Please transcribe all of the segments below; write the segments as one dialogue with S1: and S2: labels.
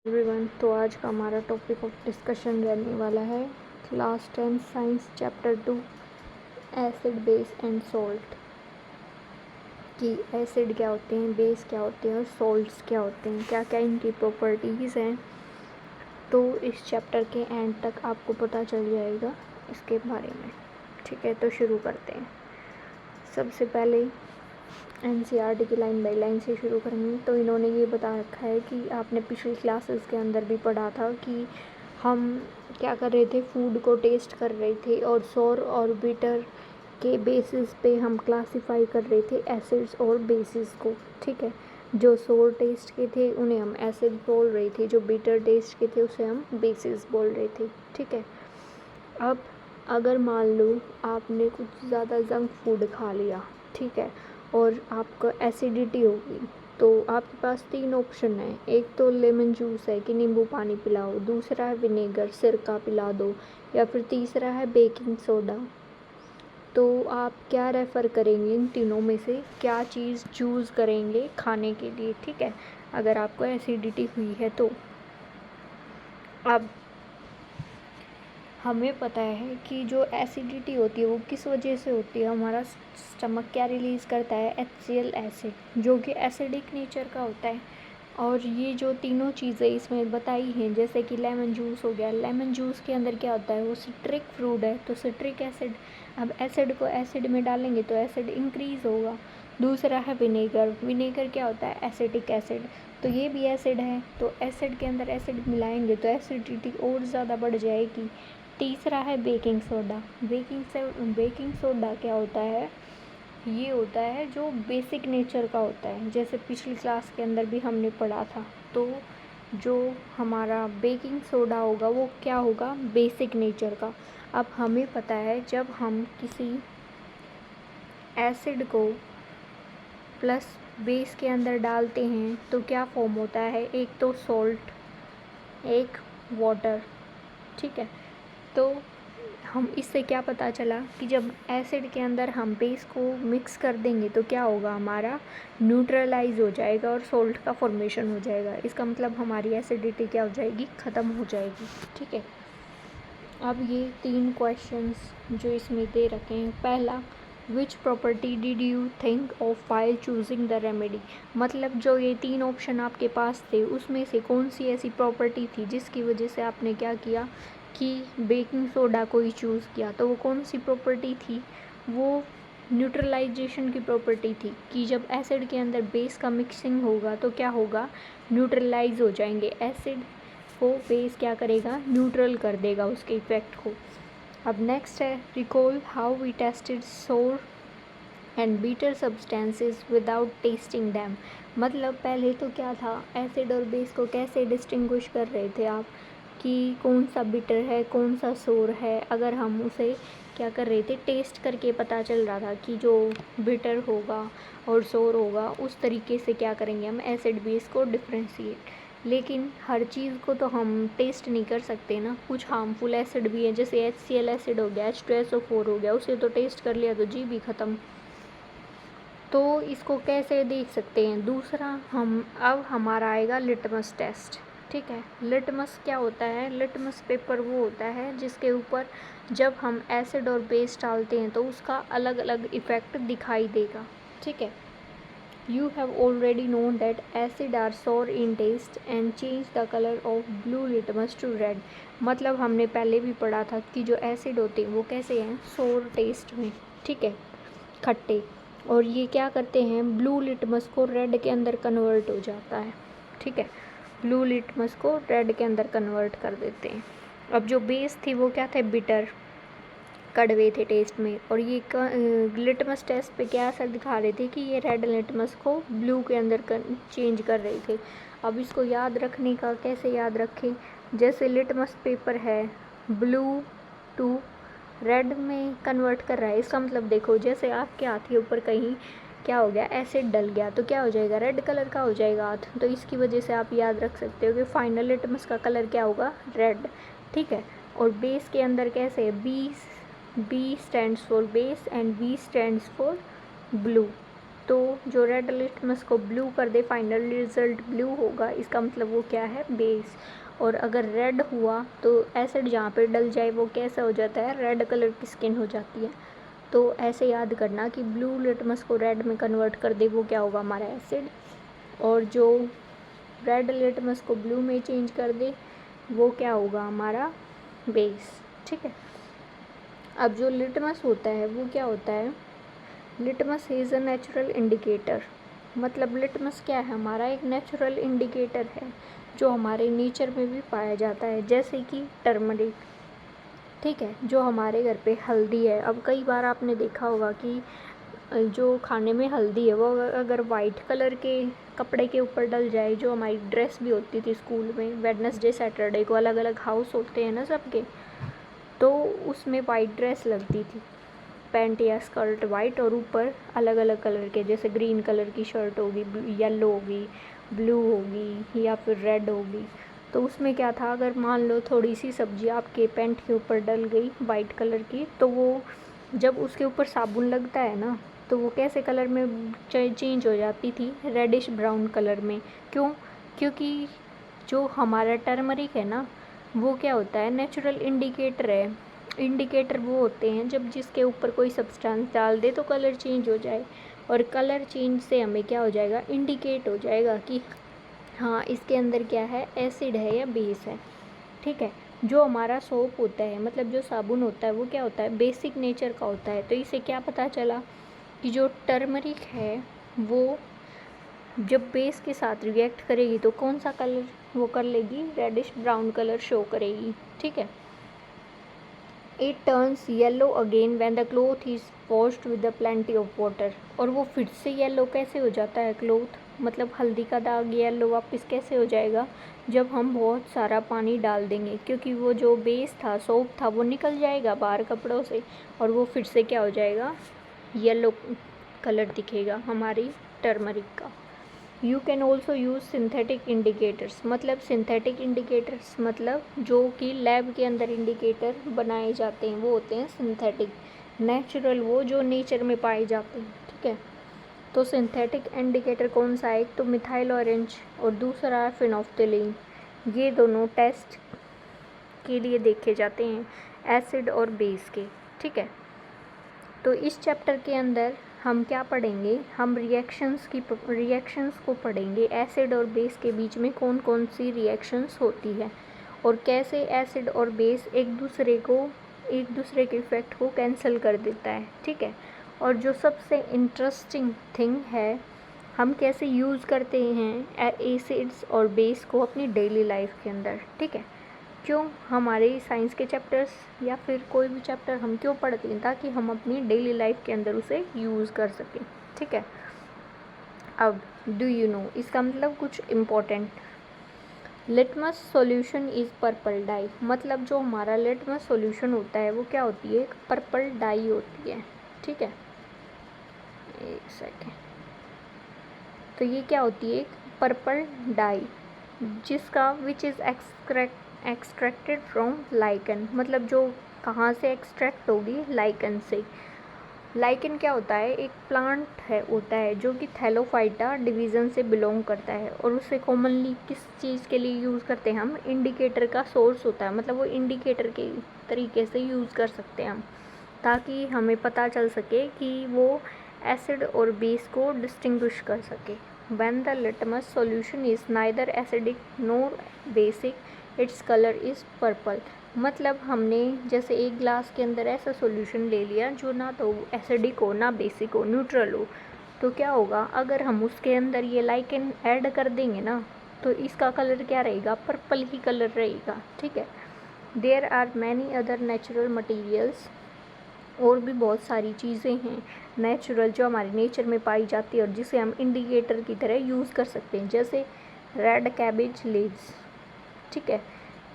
S1: Everyone, तो आज का हमारा टॉपिक ऑफ डिस्कशन रहने वाला है class 10 science chapter 2 acid base and salt. कि एसिड क्या होते हैं, बेस क्या होते हैं और सॉल्ट्स क्या होते हैं, क्या क्या इनकी प्रॉपर्टीज़ हैं। तो इस चैप्टर के एंड तक आपको पता चल जाएगा इसके बारे में। ठीक है, तो शुरू करते हैं। सबसे पहले एनसीईआरटी की लाइन बाई लाइन से शुरू करेंगे। तो इन्होंने ये बता रखा है कि आपने पिछली क्लासेस के अंदर भी पढ़ा था कि हम क्या कर रहे थे, फूड को टेस्ट कर रहे थे और सौर और बिटर के बेसिस पे हम क्लासिफाई कर रहे थे एसिड्स और बेसिस को। ठीक है, जो सोर टेस्ट के थे उन्हें हम एसिड बोल रहे थे, जो बिटर टेस्ट के थे उसे हम बेसिस बोल रहे थे। ठीक है, अब अगर मान लो आपने कुछ ज़्यादा जंक फूड खा लिया, ठीक है, और आपको एसिडिटी होगी, तो आपके पास 3 ऑप्शन है। एक तो लेमन जूस है कि नींबू पानी पिलाओ, दूसरा है विनेगर सिरका पिला दो, या फिर तीसरा है बेकिंग सोडा। तो आप क्या रेफ़र करेंगे, इन तीनों में से क्या चीज़ चूज़ करेंगे खाने के लिए। ठीक है, अगर आपको एसिडिटी हुई है तो अब हमें पता है कि जो एसिडिटी होती है वो किस वजह से होती है। हमारा स्टमक क्या रिलीज़ करता है, HCl एसिड, जो कि एसिडिक नेचर का होता है। और ये जो तीनों चीज़ें इसमें बताई हैं, जैसे कि लेमन जूस हो गया, लेमन जूस के अंदर क्या होता है, वो सिट्रिक फ्रूट है, तो सिट्रिक एसिड, अब एसिड को एसिड में डालेंगे तो एसिड इंक्रीज़ होगा। दूसरा है विनेगर, विनेगर क्या होता है, एसिटिक एसिड, तो ये भी एसिड है, तो एसिड के अंदर एसिड मिलाएंगे तो एसिडिटी और ज़्यादा बढ़ जाएगी। तीसरा है बेकिंग सोडा, बेकिंग सोडा क्या होता है, ये होता है जो बेसिक नेचर का होता है, जैसे पिछली क्लास के अंदर भी हमने पढ़ा था। तो जो हमारा बेकिंग सोडा होगा वो क्या होगा, बेसिक नेचर का। अब हमें पता है जब हम किसी एसिड को प्लस बेस के अंदर डालते हैं तो क्या फॉर्म होता है, एक तो सॉल्ट, एक वाटर। ठीक है, तो हम इससे क्या पता चला कि जब एसिड के अंदर हम बेस को मिक्स कर देंगे तो क्या होगा, हमारा न्यूट्रलाइज हो जाएगा और सॉल्ट का फॉर्मेशन हो जाएगा। इसका मतलब हमारी एसिडिटी क्या हो जाएगी, ख़त्म हो जाएगी। ठीक है, अब ये 3 क्वेश्चंस जो इसमें दे रखे हैं। पहला, which property did you think of while choosing the remedy, मतलब जो ये 3 ऑप्शन आपके पास थे उसमें से कौन सी ऐसी प्रॉपर्टी थी जिसकी वजह से आपने क्या किया कि बेकिंग सोडा को ही चूज़ किया। तो वो कौन सी प्रॉपर्टी थी, वो न्यूट्रलाइजेशन की प्रॉपर्टी थी कि जब एसिड के अंदर बेस का मिक्सिंग होगा तो क्या होगा, न्यूट्रलाइज हो जाएंगे, एसिड को बेस क्या करेगा, न्यूट्रल कर देगा उसके इफेक्ट को। अब नेक्स्ट है, recall how we tested sour and bitter substances without testing them, मतलब पहले तो क्या था, एसिड और बेस को कैसे डिस्टिंग्विश कर रहे थे आप कि कौन सा बिटर है कौन सा सोर है। अगर हम उसे क्या कर रहे थे, टेस्ट करके पता चल रहा था कि जो बिटर होगा और सोर होगा उस तरीके से क्या करेंगे हम एसिड बेस को डिफ्रेंशिएट। लेकिन हर चीज़ को तो हम टेस्ट नहीं कर सकते ना, कुछ हार्मफुल एसिड भी है, जैसे HCl एसिड हो गया, H2SO4 हो गया, उसे तो टेस्ट कर लिया तो जी भी ख़त्म। तो इसको कैसे देख सकते हैं, दूसरा हम अब हमारा आएगा लिटमस टेस्ट। ठीक है, लिटमस क्या होता है, लिटमस पेपर वो होता है जिसके ऊपर जब हम एसिड और बेस डालते हैं तो उसका अलग अलग इफ़ेक्ट दिखाई देगा। ठीक है, You have already known that acid are sour in taste and change the color of blue litmus to red, मतलब हमने पहले भी पढ़ा था कि जो एसिड होते हैं वो कैसे हैं, सोर टेस्ट में। ठीक है, खट्टे, और ये क्या करते हैं, ब्लू लिटमस को रेड के अंदर कन्वर्ट हो जाता है। ठीक है, ब्लू लिटमस को रेड के अंदर कन्वर्ट कर देते हैं। अब जो बेस थी वो क्या थे, बिटर, कड़वे थे टेस्ट में, और ये लिटमस टेस्ट पे क्या असर दिखा रहे थे कि ये रेड लिटमस को ब्लू के अंदर चेंज कर रहे थे। अब इसको याद रखने का कैसे याद रखें, जैसे लिटमस पेपर है ब्लू टू रेड में कन्वर्ट कर रहा है, इसका मतलब देखो जैसे आपके हाथ के ऊपर कहीं क्या हो गया, एसिड डल गया तो क्या हो जाएगा, रेड कलर का हो जाएगा हाथ। तो इसकी वजह से आप याद रख सकते हो कि फाइनल लिटमस का कलर क्या होगा, रेड। ठीक है, और बेस के अंदर कैसे, B stands for base and B stands for blue। तो जो रेड लिटमस को ब्लू कर दे, फाइनल रिजल्ट ब्लू होगा, इसका मतलब वो क्या है, बेस। और अगर रेड हुआ तो एसिड जहाँ पे डल जाए वो कैसा हो जाता है, रेड कलर की स्किन हो जाती है। तो ऐसे याद करना कि ब्लू लिटमस को रेड में कन्वर्ट कर दे वो क्या होगा, हमारा एसिड। और जो रेड लिटमस को ब्लू में चेंज कर दे वो क्या होगा, हमारा बेस। ठीक है। अब जो लिटमस होता है वो क्या होता है, litmus is a natural indicator. मतलब लिटमस क्या है, हमारा एक नेचुरल इंडिकेटर है जो हमारे नेचर में भी पाया जाता है, जैसे कि टर्मरिक। ठीक है, जो हमारे घर पे हल्दी है। अब कई बार आपने देखा होगा कि जो खाने में हल्दी है वो अगर वाइट कलर के कपड़े के ऊपर डल जाए, जो हमारी ड्रेस भी होती थी स्कूल में, वेडनेसडे सैटरडे को अलग अलग हाउस होते हैं ना सबके, तो उसमें वाइट ड्रेस लगती थी, पैंट या स्कर्ट वाइट और ऊपर अलग अलग कलर के, जैसे ग्रीन कलर की शर्ट होगी, येलो होगी, ब्लू होगी या फिर रेड होगी। तो उसमें क्या था, अगर मान लो थोड़ी सी सब्जी आपके पैंट के ऊपर डल गई वाइट कलर की, तो वो जब उसके ऊपर साबुन लगता है ना, तो वो कैसे कलर में चेंज हो जाती थी, रेडिश ब्राउन कलर में। क्यों? क्योंकि जो हमारा टर्मरिक है ना, वो क्या होता है, नेचुरल इंडिकेटर है। इंडिकेटर वो होते हैं जब जिसके ऊपर कोई सब्सटेंस डाल दे तो कलर चेंज हो जाए, और कलर चेंज से हमें क्या हो जाएगा, इंडिकेट हो जाएगा कि हाँ इसके अंदर क्या है, एसिड है या बेस है। ठीक है। जो हमारा सोप होता है, मतलब जो साबुन होता है, वो क्या होता है, बेसिक नेचर का होता है। तो इससे क्या पता चला कि जो टर्मरिक है वो जब बेस के साथ रिएक्ट करेगी तो कौन सा कलर वो कर लेगी, रेडिश ब्राउन कलर शो करेगी। ठीक है। It turns yellow again when the cloth is washed with plenty of water. और वो फिर से येलो कैसे हो जाता है क्लोथ, मतलब हल्दी का दाग येलो वापस कैसे हो जाएगा, जब हम बहुत सारा पानी डाल देंगे, क्योंकि वो जो बेस था, सोप था, वो निकल जाएगा बाहर कपड़ों से और वो फिर से क्या हो जाएगा, येलो कलर दिखेगा हमारी टर्मरिक का। You can also use synthetic indicators. मतलब सिंथेटिक इंडिकेटर्स मतलब जो कि लैब के अंदर इंडिकेटर बनाए जाते हैं वो होते हैं सिंथेटिक। नेचुरल वो जो नेचर में पाए जाते हैं। ठीक है। तो सिंथेटिक इंडिकेटर कौन सा है, एक तो मिथाइल ऑरेंज और दूसरा फिनोफ्थिलीन। ये दोनों टेस्ट के लिए देखे जाते हैं एसिड और बेस के। ठीक है। तो इस चैप्टर के अंदर हम क्या पढ़ेंगे, हम रिएक्शंस को पढ़ेंगे। एसिड और बेस के बीच में कौन कौन सी रिएक्शंस होती है और कैसे एसिड और बेस एक दूसरे के इफ़ेक्ट को कैंसिल कर देता है। ठीक है। और जो सबसे इंटरेस्टिंग थिंग है, हम कैसे यूज़ करते हैं एसिड्स और बेस को अपनी डेली लाइफ के अंदर। ठीक है। क्यों हमारे साइंस के चैप्टर्स या फिर कोई भी चैप्टर हम क्यों पढ़ते हैं, ताकि हम अपनी डेली लाइफ के अंदर उसे यूज़ कर सकें। ठीक है। अब डू यू नो, इसका मतलब कुछ important, litmus solution is purple dye. मतलब जो हमारा लिटमस सॉल्यूशन होता है वो क्या होती है, एक पर्पल डाई होती है। ठीक है, एक सेकेंड। तो ये क्या होती है, एक पर्पल डाई, जिसका which is extracted from lichen. मतलब जो कहाँ से एक्सट्रैक्ट होगी, लाइकन से। लाइकन क्या होता है, एक प्लांट होता है जो कि थैलोफाइटा डिवीज़न से बिलोंग करता है, और उसे कॉमनली किस चीज़ के लिए यूज़ करते हैं हम, इंडिकेटर का सोर्स होता है। मतलब वो इंडिकेटर के तरीके से यूज़ कर सकते हैं हम, ताकि हमें पता चल सके कि वो एसिड और बेस को डिस्टिंग्विश कर सके। When the litmus solution is neither acidic nor basic, its color is purple। मतलब हमने जैसे एक ग्लास के अंदर ऐसा सॉल्यूशन ले लिया जो ना तो एसिडिक हो ना बेसिक हो, न्यूट्रल हो, तो क्या होगा, अगर हम उसके अंदर ये लाइकेन ऐड कर देंगे ना, तो इसका कलर क्या रहेगा, पर्पल ही कलर रहेगा। ठीक है। There are many other natural materials, और भी बहुत सारी चीज़ें हैं नेचुरल जो हमारे नेचर में पाई जाती है और जिसे हम इंडिकेटर की तरह यूज़ कर सकते हैं, जैसे रेड कैबेज लीव्स। ठीक है।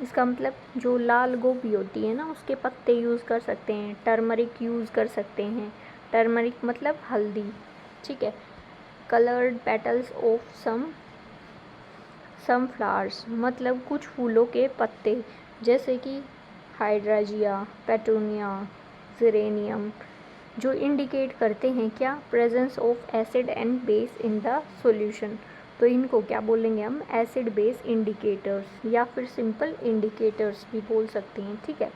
S1: इसका मतलब जो लाल गोभी होती है ना, उसके पत्ते यूज़ कर सकते हैं। टर्मरिक यूज़ कर सकते हैं, टर्मरिक मतलब हल्दी। ठीक है। Coloured petals of some flowers, मतलब कुछ फूलों के पत्ते, जैसे कि हाइड्राजिया, पेटूनिया, जेरेनियम, जो इंडिकेट करते हैं क्या, presence of acid and base in the solution. तो इनको क्या बोलेंगे हम, एसिड बेस इंडिकेटर्स या फिर सिंपल इंडिकेटर्स भी बोल सकते हैं। ठीक है,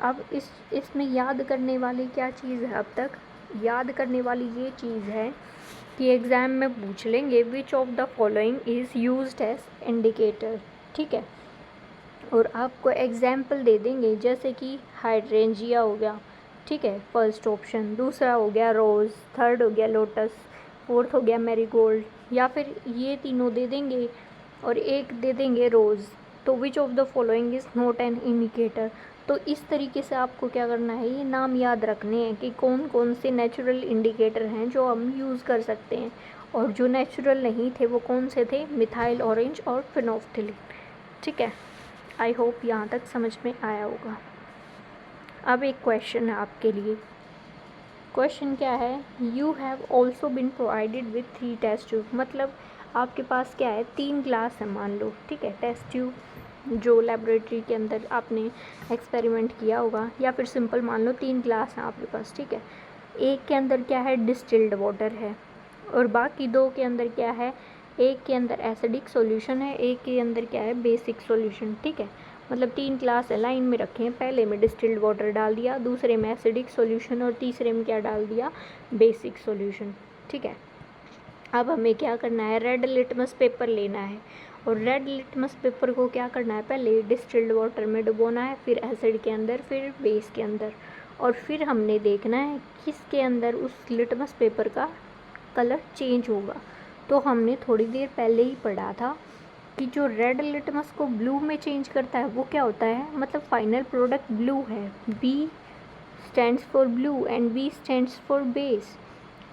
S1: अब इसमें याद करने वाली क्या चीज़ है, अब तक याद करने वाली ये चीज़ है कि एग्ज़ाम में पूछ लेंगे which of the following is used as indicator. ठीक है, और आपको एग्जाम्पल दे देंगे, जैसे कि हाइड्रेंजिया हो गया, ठीक है, फर्स्ट ऑप्शन, दूसरा हो गया रोज़, थर्ड हो गया लोटस, फोर्थ हो गया मैरीगोल्ड, या फिर ये तीनों दे देंगे और एक दे देंगे रोज़। तो विच of the following is not an indicator. तो इस तरीके से आपको क्या करना है, ये नाम याद रखने हैं कि कौन कौन से नेचुरल इंडिकेटर हैं जो हम यूज़ कर सकते हैं, और जो नेचुरल नहीं थे वो कौन से थे, मिथाइल ऑरेंज और फिनोल्फ्थालीन। ठीक है, आई होप यहाँ तक समझ में आया होगा। अब एक क्वेश्चन है आपके लिए। क्वेश्चन क्या है, you have also been provided with 3 test tube. मतलब आपके पास क्या है, 3 ग्लास है मान लो। ठीक है, टेस्ट ट्यूब जो लेबोरेटरी के अंदर आपने एक्सपेरिमेंट किया होगा, या फिर सिंपल मान लो 3 ग्लास हैं आपके पास। ठीक है, एक के अंदर क्या है, डिस्टिल्ड वाटर है, और बाकी 2 के अंदर क्या है, एक के अंदर एसिडिक सॉल्यूशन है, एक के अंदर क्या है, बेसिक सॉल्यूशन। ठीक है, मतलब 3 ग्लास है, लाइन में रखे हैं, पहले में डिस्टिल्ड वाटर डाल दिया, दूसरे में एसिडिक सॉल्यूशन, और तीसरे में क्या डाल दिया, बेसिक सॉल्यूशन। ठीक है, अब हमें क्या करना है, रेड लिटमस पेपर लेना है, और रेड लिटमस पेपर को क्या करना है, पहले डिस्टिल्ड वाटर में डुबोना है, फिर एसिड के अंदर, फिर बेस के अंदर, और फिर हमने देखना है किसके अंदर उस लिटमस पेपर का कलर चेंज होगा। तो हमने थोड़ी देर पहले ही पढ़ा था कि जो रेड लिटमस को ब्लू में चेंज करता है वो क्या होता है, मतलब फाइनल प्रोडक्ट ब्लू है, B stands for blue and B stands for base.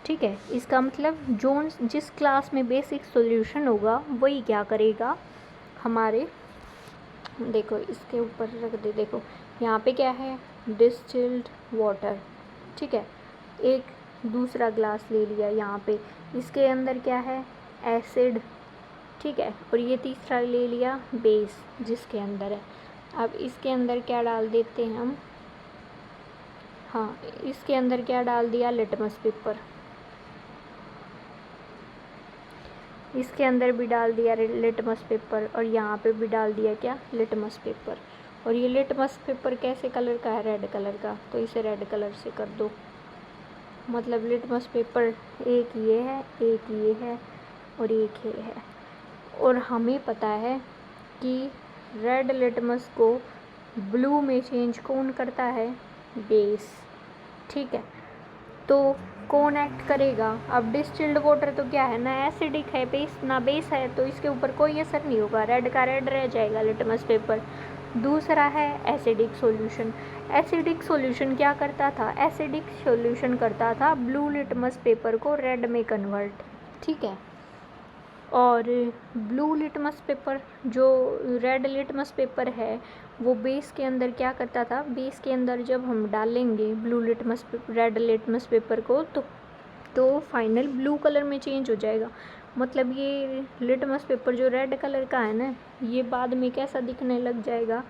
S1: ठीक है, इसका मतलब जो जिस क्लास में बेसिक सॉल्यूशन होगा वही क्या करेगा, हमारे देखो इसके ऊपर रख दे, देखो यहाँ पे क्या है, डिस्टिल्ड वाटर। ठीक है, एक दूसरा ग्लास ले लिया यहाँ पे, इसके अंदर क्या है, एसिड। ठीक है, और ये तीसरा ले लिया बेस जिसके अंदर है। अब इसके अंदर क्या डाल देते हैं हम, हाँ इसके अंदर क्या डाल दिया, लिटमस पेपर, इसके अंदर भी डाल दिया लिटमस पेपर, और यहाँ पे भी डाल दिया क्या, लिटमस पेपर। और ये लिटमस पेपर कैसे कलर का है, रेड कलर का, तो इसे रेड कलर से कर दो। मतलब लिटमस पेपर एक ये है, एक ये है, और एक ये है। और हमें पता है कि रेड लिटमस को ब्लू में चेंज कौन करता है, बेस। ठीक है, तो कौन एक्ट करेगा, अब डिस्टिल्ड वाटर तो क्या है ना, एसिडिक है, बेस ना बेस है, तो इसके ऊपर कोई असर नहीं होगा, रेड का रेड रह जाएगा लिटमस पेपर। दूसरा है एसिडिक सॉल्यूशन। एसिडिक सॉल्यूशन क्या करता था, एसिडिक सॉल्यूशन करता था ब्लू लिटमस पेपर को रेड में कन्वर्ट। ठीक है, और ब्लू लिटमस पेपर, जो रेड लिटमस पेपर है, वो बेस के अंदर क्या करता था, बेस के अंदर जब हम डालेंगे blue litmus red litmus paper को, तो फाइनल ब्लू कलर में चेंज हो जाएगा। मतलब ये लिटमस पेपर जो रेड कलर का है ना, ये बाद में कैसा दिखने लग जाएगा,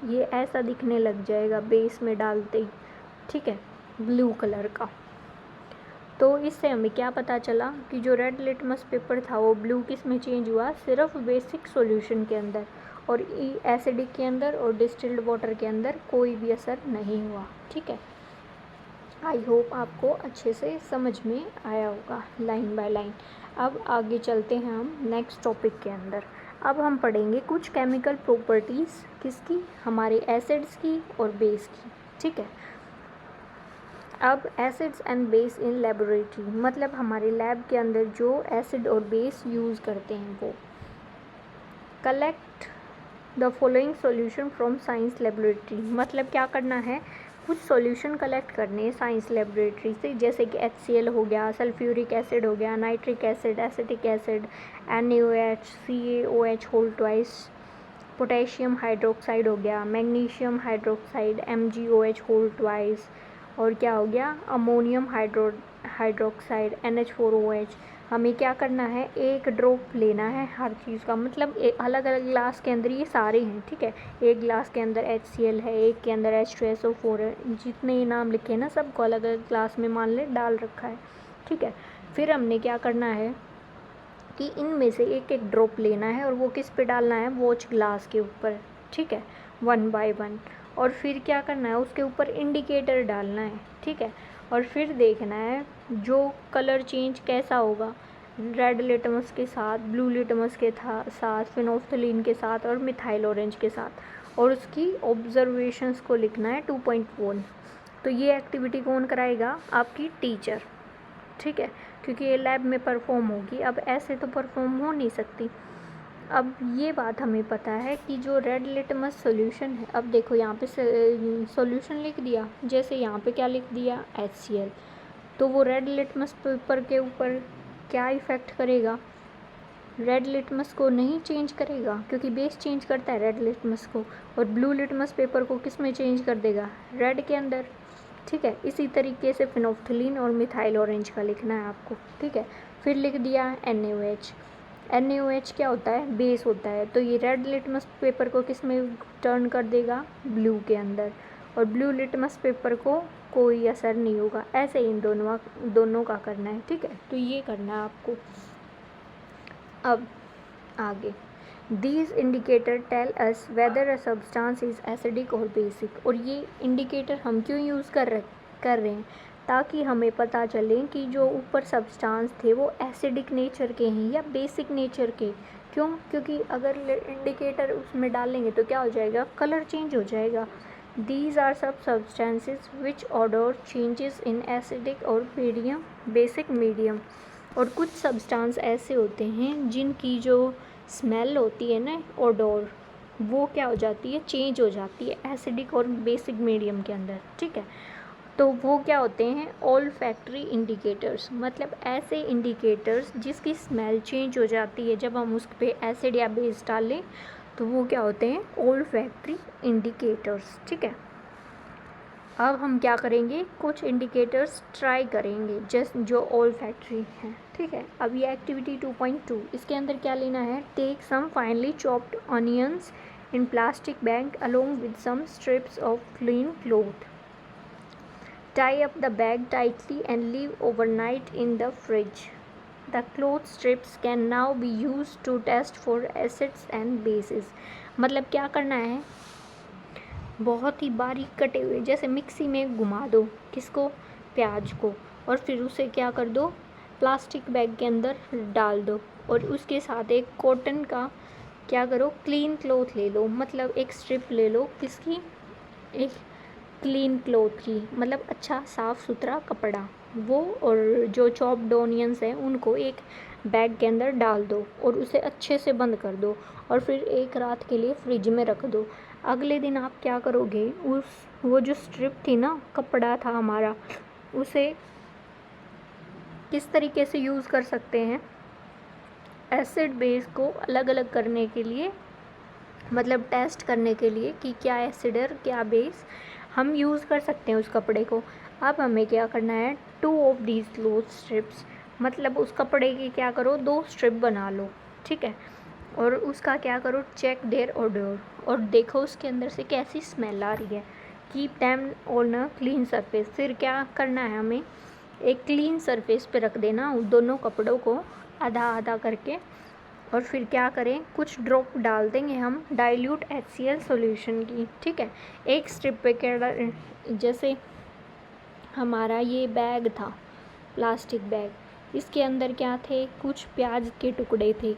S1: ये ऐसा दिखने लग जाएगा बेस में डालते ही। ठीक है, ब्लू कलर का। तो इससे हमें क्या पता चला कि जो रेड लिटमस पेपर था वो ब्लू किस में चेंज हुआ, सिर्फ बेसिक सॉल्यूशन के अंदर, और एसिडिक के अंदर और डिस्टिल्ड वाटर के अंदर कोई भी असर नहीं हुआ। ठीक है, आई होप आपको अच्छे से समझ में आया होगा लाइन बाय लाइन। अब आगे चलते हैं हम नेक्स्ट टॉपिक के अंदर। अब हम पढ़ेंगे कुछ केमिकल प्रॉपर्टीज़ किसकी, हमारे एसिड्स की और बेस की। ठीक है, अब acids and base in laboratory, मतलब हमारे लैब के अंदर जो एसिड और बेस यूज़ करते हैं वो। Collect the following solution from science laboratory, मतलब क्या करना है, कुछ सॉल्यूशन कलेक्ट करने साइंस लेबोरेटरी से, जैसे कि HCl हो गया, सल्फ्यूरिक एसिड हो गया, nitric acid, acetic acid, NaOH, CaOH whole twice, potassium hydroxide हो गया, magnesium hydroxide, MgOH whole twice, और क्या हो गया, अमोनियम हाइड्रोक्साइड NH4OH, हमें क्या करना है, एक ड्रॉप लेना है हर चीज़ का, मतलब अलग अलग ग्लास के अंदर ये सारे हैं, ठीक है। एक ग्लास के अंदर HCl है, एक के अंदर H2SO4 है, जितने नाम लिखे हैं ना सबको अलग अलग ग्लास में मान ले डाल रखा है, ठीक है। फिर हमने क्या करना है कि इनमें से एक एक ड्रॉप लेना है और वो किस पे डालना है, वॉच ग्लास के ऊपर, ठीक है, 1 बाय 1। और फिर क्या करना है, उसके ऊपर इंडिकेटर डालना है, ठीक है। और फिर देखना है जो कलर चेंज कैसा होगा, रेड लिटमस के साथ, ब्लू लिटमस के साथ, फिनोल्फ्थलीन के साथ और मिथाइल ऑरेंज के साथ, और उसकी ऑब्जर्वेशंस को लिखना है 2.1। तो ये एक्टिविटी कौन कराएगा, आपकी टीचर, ठीक है, क्योंकि ये लैब में परफॉर्म होगी। अब ऐसे तो परफॉर्म हो नहीं सकती। अब ये बात हमें पता है कि जो रेड लिटमस सॉल्यूशन है, अब देखो यहाँ पे सॉल्यूशन लिख दिया, जैसे यहाँ पे क्या लिख दिया, HCl, तो वो रेड लिटमस पेपर के ऊपर क्या इफ़ेक्ट करेगा, रेड लिटमस को नहीं चेंज करेगा, क्योंकि बेस चेंज करता है रेड लिटमस को। और ब्लू लिटमस पेपर को किस में चेंज कर देगा, रेड के अंदर, ठीक है। इसी तरीके से फिनोल्फ्थलीन और मिथाइल ऑरेंज का लिखना है आपको, ठीक है। फिर लिख दिया NaOH। NaOH क्या होता है, बेस होता है, तो ये रेड लिटमस पेपर को किस में टर्न कर देगा, ब्लू के अंदर, और ब्लू लिटमस पेपर को कोई असर नहीं होगा। ऐसे इन दोनों का करना है, ठीक है। तो ये करना है आपको। अब आगे, These indicator tell us whether a substance is acidic or basic। और ये इंडिकेटर हम क्यों यूज़ कर रहे हैं, ताकि हमें पता चले कि जो ऊपर सब्सटेंस थे वो एसिडिक नेचर के हैं या बेसिक नेचर के। क्यों, क्योंकि अगर इंडिकेटर उसमें डालेंगे तो क्या हो जाएगा, कलर चेंज हो जाएगा। These are सब substances which odor changes in acidic और मीडियम, बेसिक मीडियम। और कुछ सब्सटेंस ऐसे होते हैं जिनकी जो स्मेल होती है ना, ओडोर, वो क्या हो जाती है, चेंज हो जाती है एसिडिक और बेसिक मीडियम के अंदर, ठीक है। तो वो क्या होते हैं, ऑल्फैक्टरी इंडिकेटर्स, मतलब ऐसे इंडिकेटर्स जिसकी स्मेल चेंज हो जाती है जब हम उस पर एसिड या बेस डालें, तो वो क्या होते हैं, ऑल्फैक्टरी इंडिकेटर्स, ठीक है। अब हम क्या करेंगे, कुछ इंडिकेटर्स ट्राई करेंगे जस्ट जो ऑल्फैक्टरी हैं, ठीक है। अब ये एक्टिविटी 2.2, इसके अंदर क्या लेना है, take some finely chopped onions in plastic bag along with some strips of clean cloth, tie up the bag tightly and leave overnight in the fridge. The cloth strips can now be used to test for acids and bases। मतलब क्या करना है, बहुत ही बारीक कटे हुए, जैसे mixie में घुमा दो किसको, प्याज को, और फिर उसे क्या कर दो, प्लास्टिक बैग के अंदर डाल दो, और उसके साथ एक कॉटन का क्या करो, क्लीन क्लॉथ ले लो, मतलब एक स्ट्रिप ले लो किसकी, एक क्लीन क्लॉथ की, मतलब अच्छा साफ़ सुथरा कपड़ा, वो और जो चॉप्ड ऑनियंस हैं उनको एक बैग के अंदर डाल दो और उसे अच्छे से बंद कर दो, और फिर एक रात के लिए फ्रिज में रख दो। अगले दिन आप क्या करोगे, वो जो स्ट्रिप थी ना, कपड़ा था हमारा, उसे किस तरीके से यूज़ कर सकते हैं, एसिड बेस को अलग अलग करने के लिए, मतलब टेस्ट करने के लिए कि क्या एसिड है क्या बेस, हम यूज़ कर सकते हैं उस कपड़े को। अब हमें क्या करना है, 2 ऑफ दीज क्लॉथ स्ट्रिप्स, मतलब उस कपड़े की क्या करो, 2 स्ट्रिप बना लो, ठीक है। और उसका क्या करो, चेक देयर ओडोर, और देखो उसके अंदर से कैसी स्मेल आ रही है। Keep them on a clean surface, फिर क्या करना है, हमें एक क्लीन सरफेस पे रख देना उन दोनों कपड़ों को आधा आधा करके, और फिर क्या करें, कुछ ड्रॉप डाल देंगे हम डाइल्यूट HCl सॉल्यूशन की, ठीक है। एक स्ट्रिप पे क्या, जैसे हमारा ये बैग था, प्लास्टिक बैग, इसके अंदर क्या थे, कुछ प्याज के टुकड़े थे,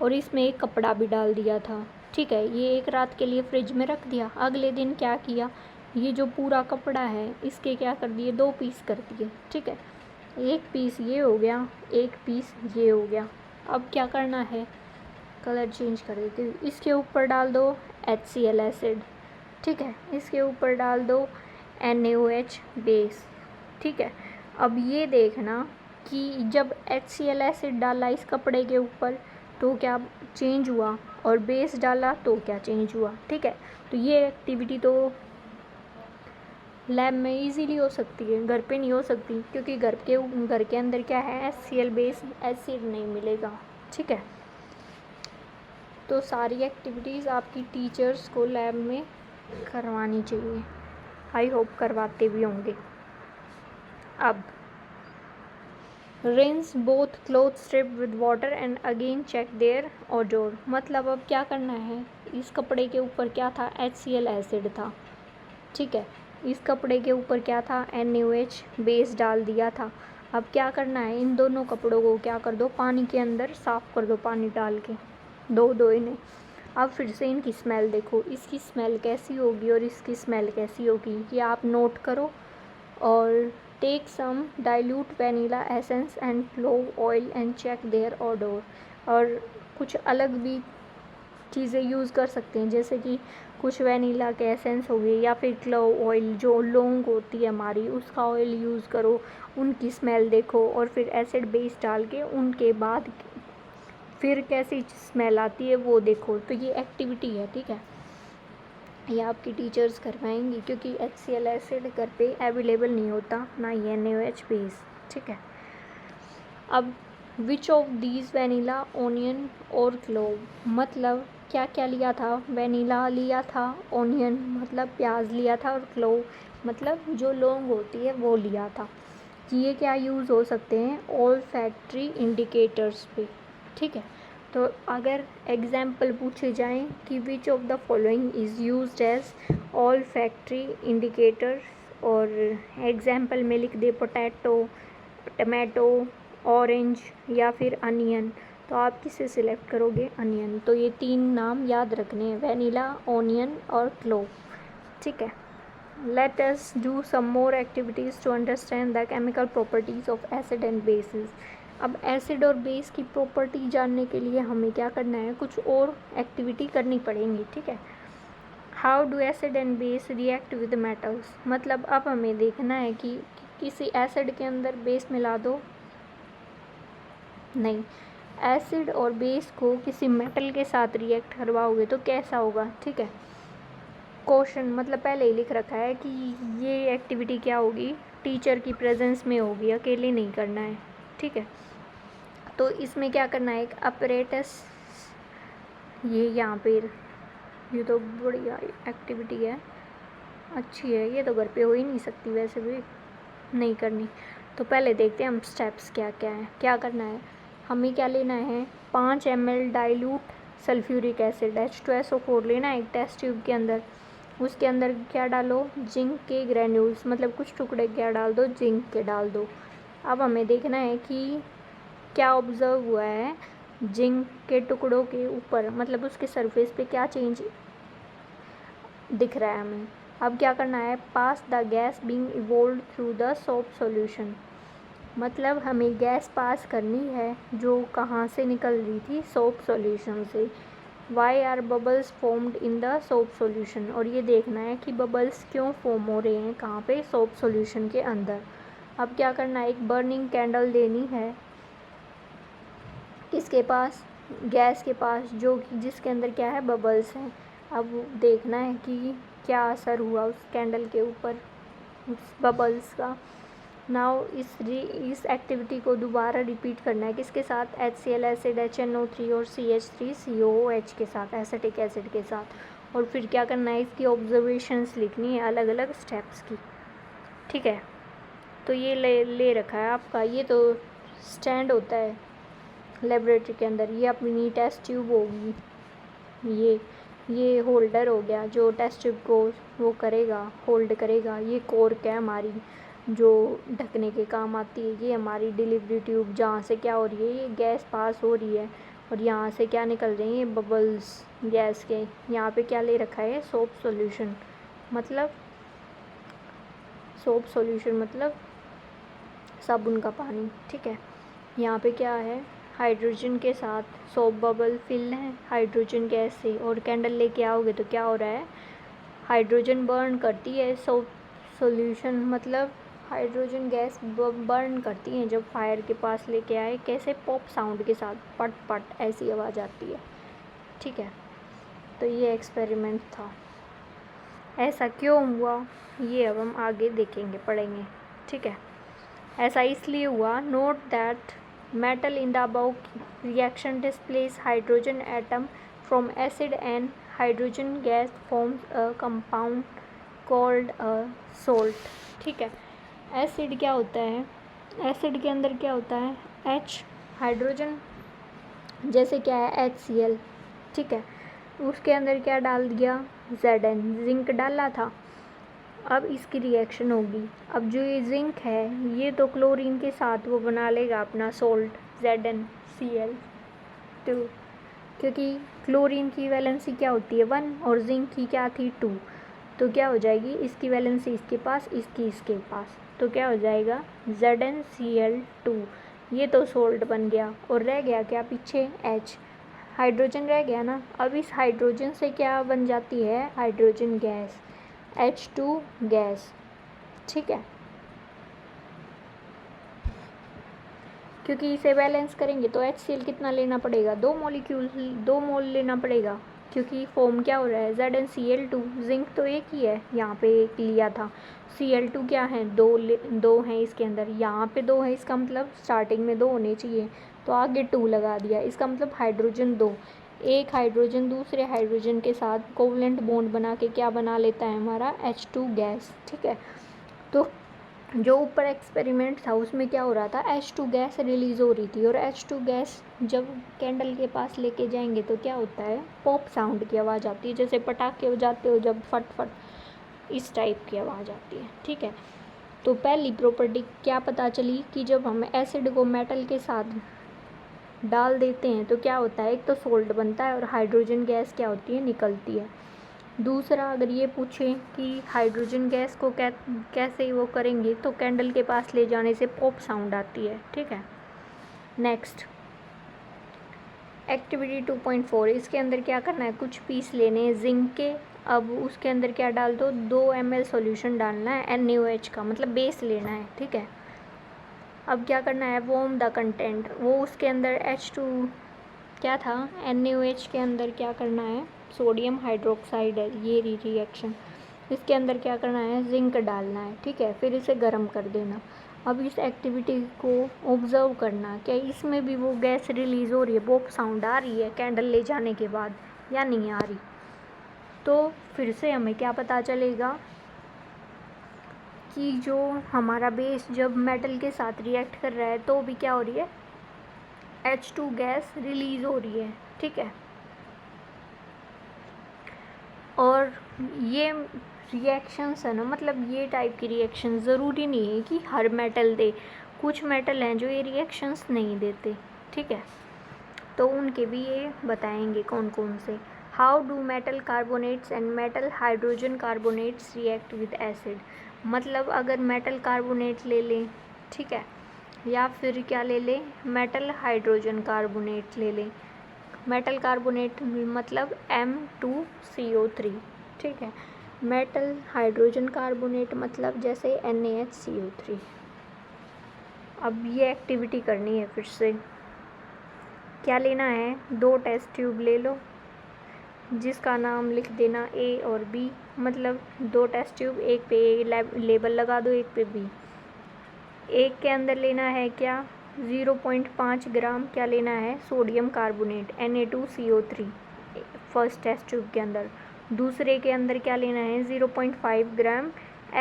S1: और इसमें एक कपड़ा भी डाल दिया था, ठीक है। ये एक रात के लिए फ्रिज में रख दिया। अगले दिन क्या किया, ये जो पूरा कपड़ा है इसके क्या कर दिए, 2 पीस कर दिए, ठीक है। एक पीस ये हो गया, एक पीस ये हो गया। अब क्या करना है, कलर चेंज कर देती हूँ, इसके ऊपर डाल दो HCl एसिड, ठीक है, इसके ऊपर डाल दो NaOH बेस, ठीक है। अब ये देखना कि जब HCl एसिड डाला इस कपड़े के ऊपर तो क्या चेंज हुआ, और बेस डाला तो क्या चेंज हुआ, ठीक है। तो ये एक्टिविटी तो लैब में इजीली हो सकती है, घर पे नहीं हो सकती, क्योंकि घर के अंदर क्या है, HCl बेस एसिड नहीं मिलेगा। ठीक है, तो सारी एक्टिविटीज़ आपकी टीचर्स को लैब में करवानी चाहिए। आई होप करवाते भी होंगे। अब rinse both cloth strip with water and again check their odour. मतलब अब क्या करना है, इस कपड़े के ऊपर क्या था, HCl एसिड था। ठीक है, इस कपड़े के ऊपर क्या था, NaOH बेस डाल दिया था। अब क्या करना है, इन दोनों कपड़ों को क्या कर दो, पानी के अंदर साफ़ कर दो, पानी डाल के धो दो इन्हें। अब फिर से इनकी स्मेल देखो, इसकी स्मेल कैसी होगी और इसकी स्मेल कैसी होगी, ये आप नोट करो। और take some dilute vanilla essence and clove oil and check their odour. और कुछ अलग भी चीज़ें यूज़ कर सकते हैं, जैसे कि कुछ वैनिला के एसेंस हो गए या फिर क्लोव ऑयल, जो लौंग होती है हमारी, उसका ऑयल यूज़ करो, उनकी स्मेल देखो और फिर एसिड बेस डाल के उनके बाद फिर कैसी स्मेल आती है वो देखो। तो ये एक्टिविटी है। ठीक है, ये आपकी टीचर्स करवाएंगी, क्योंकि HCl एसिड घर पे अवेलेबल नहीं होता, ना ही NaOH बेस। ठीक है, अब which of these vanilla, onion और क्लोव, मतलब क्या क्या लिया था, वैनिला लिया था, ओनियन मतलब प्याज लिया था, और क्लोव मतलब जो लौंग होती है वो लिया था। ये क्या यूज़ हो सकते हैं, ऑल फैक्ट्री इंडिकेटर्स पे। ठीक है, तो अगर एग्जाम्पल पूछे जाएं कि which of the following is used as olfactory indicators, और एग्जाम्पल में लिख दे पोटैटो, टमाटो, ऑरेंज या फिर अनियन, तो आप किसे सिलेक्ट करोगे, अनियन। तो ये 3 नाम याद रखने हैं, वैनिला, ओनियन और क्लोव। ठीक है, let us do some more activities to understand the chemical properties of acid and bases. अब एसिड और बेस की प्रॉपर्टी जानने के लिए हमें क्या करना है, कुछ और एक्टिविटी करनी पड़ेंगी। ठीक है, how do acid and base react with metals. मतलब अब हमें देखना है कि किसी एसिड के अंदर बेस मिला दो, नहीं, एसिड और बेस को किसी मेटल के साथ रिएक्ट करवाओगे तो कैसा होगा। ठीक है, क्वेश्चन मतलब पहले ही लिख रखा है कि ये एक्टिविटी क्या होगी, टीचर की प्रेजेंस में होगी, अकेले नहीं करना है। ठीक है, तो इसमें क्या करना है, एक अपरेटस, ये यहाँ पे, ये तो बढ़िया एक्टिविटी है, अच्छी है, ये तो घर पे हो ही नहीं सकती, वैसे भी नहीं करनी। तो पहले देखते हैं हम स्टेप्स क्या क्या हैं। क्या करना है, हमें क्या लेना है, 5 ml dilute sulphuric acid H2SO4 लेना है एक टेस्ट ट्यूब के अंदर। उसके अंदर क्या डालो, जिंक के ग्रैन्यूल्स, मतलब कुछ टुकड़े क्या डाल दो, जिंक के डाल दो। अब हमें देखना है कि क्या ऑब्ज़र्व हुआ है, जिंक के टुकड़ों के ऊपर, मतलब उसके सरफेस पे क्या चेंज दिख रहा है हमें। अब क्या करना है, pass the gas being evolve through the soap solution, मतलब हमें गैस पास करनी है जो कहाँ से निकल रही थी, सोप सॉल्यूशन से। Why are bubbles formed in the soap solution, और ये देखना है कि बबल्स क्यों फॉर्म हो रहे हैं, कहाँ पे, सोप सॉल्यूशन के अंदर। अब क्या करना है, एक बर्निंग कैंडल देनी है किसके पास, गैस के पास, जो जिसके अंदर क्या है, बबल्स हैं। अब देखना है कि क्या असर हुआ उस कैंडल के ऊपर, उस बबल्स का। नाउ इस एक्टिविटी को दोबारा रिपीट करना है किसके साथ, HCl एसिड, HNO3 और CH3COOH के साथ, एसिटिक एसिड के साथ। और फिर क्या करना है, इसकी ऑब्जर्वेशंस लिखनी है अलग अलग स्टेप्स की। ठीक है, तो ये ले रखा है आपका, ये तो स्टैंड होता है लेबोरेटरी के अंदर, ये अपनी टेस्ट ट्यूब होगी, ये होल्डर हो गया जो टेस्ट ट्यूब को वो करेगा, होल्ड करेगा। ये कॉर्क है हमारी जो ढकने के काम आती है। ये हमारी डिलीवरी ट्यूब, जहाँ से क्या हो रही है, ये गैस पास हो रही है और यहाँ से क्या निकल रही है, बबल्स गैस के। यहाँ पे क्या ले रखा है, सोप सॉल्यूशन, मतलब सोप सॉल्यूशन मतलब साबुन का पानी। ठीक है, यहाँ पे क्या है, हाइड्रोजन के साथ सोप बबल फिल है हाइड्रोजन गैस से, और कैंडल लेके आओगे तो क्या हो रहा है, हाइड्रोजन बर्न करती है सोप सॉल्यूशन, मतलब हाइड्रोजन गैस बर्न करती हैं जब फायर के पास लेके आए, कैसे, पॉप साउंड के साथ, पट पट ऐसी आवाज़ आती है। ठीक है, तो ये एक्सपेरिमेंट था। ऐसा क्यों हुआ ये अब हम आगे देखेंगे, पढ़ेंगे, ठीक है। ऐसा इसलिए हुआ, note that metal in the above reaction displace hydrogen atom from acid and hydrogen gas forms a compound called a salt, ठीक है। एसिड क्या होता है, एसिड के अंदर क्या होता है, H हाइड्रोजन, जैसे क्या है HCl, ठीक है। उसके अंदर क्या डाल दिया, Zn, जिंक डाला था। अब इसकी रिएक्शन होगी, अब जो ये जिंक है ये तो क्लोरीन के साथ वो बना लेगा अपना सोल्ट ZnCl2, क्योंकि क्लोरीन की वैलेंसी क्या होती है 1 और जिंक की क्या थी 2, तो क्या हो जाएगी, इसकी वैलेंसी इसके पास, इसकी इसके पास, तो क्या हो जाएगा ZnCl2, ये तो सोल्ट बन गया। और रह गया क्या पीछे, H, हाइड्रोजन रह गया ना। अब इस हाइड्रोजन से क्या बन जाती है, हाइड्रोजन गैस, H2 गैस, ठीक है। क्योंकि इसे बैलेंस करेंगे तो HCl कितना लेना पड़ेगा, 2 मॉलिक्यूल, 2 मोल लेना पड़ेगा, क्योंकि फॉर्म क्या हो रहा है ZnCl2, जिंक तो एक ही है, यहाँ पे एक लिया था, Cl2 क्या है, दो हैं इसके अंदर, यहाँ पे 2 है, इसका मतलब स्टार्टिंग में 2 होने चाहिए, तो आगे 2 लगा दिया, इसका मतलब हाइड्रोजन 2, एक हाइड्रोजन दूसरे हाइड्रोजन के साथ कोवलेंट बॉन्ड बना के क्या बना लेता है हमारा H2 गैस, ठीक है। तो जो ऊपर एक्सपेरिमेंट था उसमें क्या हो रहा था, H2 गैस रिलीज़ हो रही थी, और H2 गैस जब कैंडल के पास लेके जाएंगे तो क्या होता है, पॉप साउंड की आवाज़ आती है, जैसे पटाखे बजाते हो जब फट फट, इस टाइप की आवाज़ आती है, ठीक है। तो पहली प्रॉपर्टी क्या पता चली कि जब हम एसिड को मेटल के साथ डाल देते हैं तो क्या होता है, एक तो सोल्ट बनता है और हाइड्रोजन गैस क्या होती है, निकलती है। दूसरा, अगर ये पूछें कि हाइड्रोजन गैस को कैसे वो करेंगे, तो कैंडल के पास ले जाने से पॉप साउंड आती है, ठीक है। नेक्स्ट एक्टिविटी 2.4, इसके अंदर क्या करना है, कुछ पीस लेने हैं जिंक के। अब उसके अंदर क्या डाल दो, 2 ml सॉल्यूशन डालना है NaOH का, मतलब बेस लेना है, ठीक है। अब क्या करना है, वार्म द कंटेंट, वो उसके अंदर H2 क्या था, NaOH के अंदर क्या करना है, सोडियम हाइड्रोक्साइड है ये रिएक्शन, इसके अंदर क्या करना है, जिंक डालना है, ठीक है। फिर इसे गर्म कर देना। अब इस एक्टिविटी को ऑब्जर्व करना, क्या इसमें भी वो गैस रिलीज़ हो रही है, पॉप साउंड आ रही है कैंडल ले जाने के बाद या नहीं आ रही। तो फिर से हमें क्या पता चलेगा कि जो हमारा बेस जब मेटल के साथ रिएक्ट कर रहा है तो भी क्या हो रही है, H2 गैस रिलीज़ हो रही है, ठीक है। और ये रिएक्शंस है ना, मतलब ये टाइप की रिएक्शन ज़रूरी नहीं है कि हर मेटल दे, कुछ मेटल हैं जो ये रिएक्शंस नहीं देते, ठीक है। तो उनके भी ये बताएंगे कौन कौन से। How do metal carbonates and metal hydrogen carbonates react with acid, मतलब अगर मेटल कार्बोनेट ले लें, ठीक है, या फिर क्या ले लें, मेटल हाइड्रोजन कार्बोनेट ले लें। मेटल कार्बोनेट मतलब M2CO3, ठीक है। मेटल हाइड्रोजन कार्बोनेट मतलब जैसे NaHCO3। अब ये एक्टिविटी करनी है, फिर से क्या लेना है, 2 टेस्ट ट्यूब ले लो जिसका नाम लिख देना A और B, मतलब 2 टेस्ट ट्यूब, एक पे A लेबल लगा दो, एक पे B। एक के अंदर लेना है क्या, 0.5 ग्राम क्या लेना है, sodium carbonate Na2CO3 first test tube के अंदर। दूसरे के अंदर क्या लेना है, 0.5 ग्राम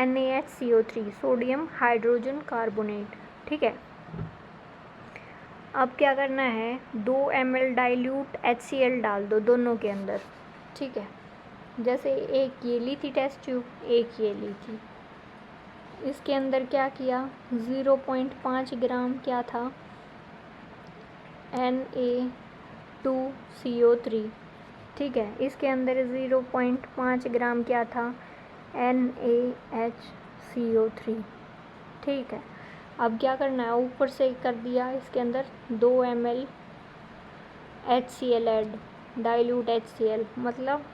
S1: NaHCO3 सोडियम हाइड्रोजन कार्बोनेट, ठीक है। अब क्या करना है, 2 ml डाइल्यूट HCl डाल दो दोनों के अंदर, ठीक है। जैसे एक ये ली थी टेस्ट ट्यूब, एक ये ली थी, इसके अंदर क्या किया, 0.5 ग्राम क्या था, Na2CO3, ठीक है। इसके अंदर 0.5 ग्राम क्या था, NaHCO3, ठीक है। अब क्या करना है, ऊपर से कर दिया इसके अंदर 2 ml HCl add, dilute HCl, मतलब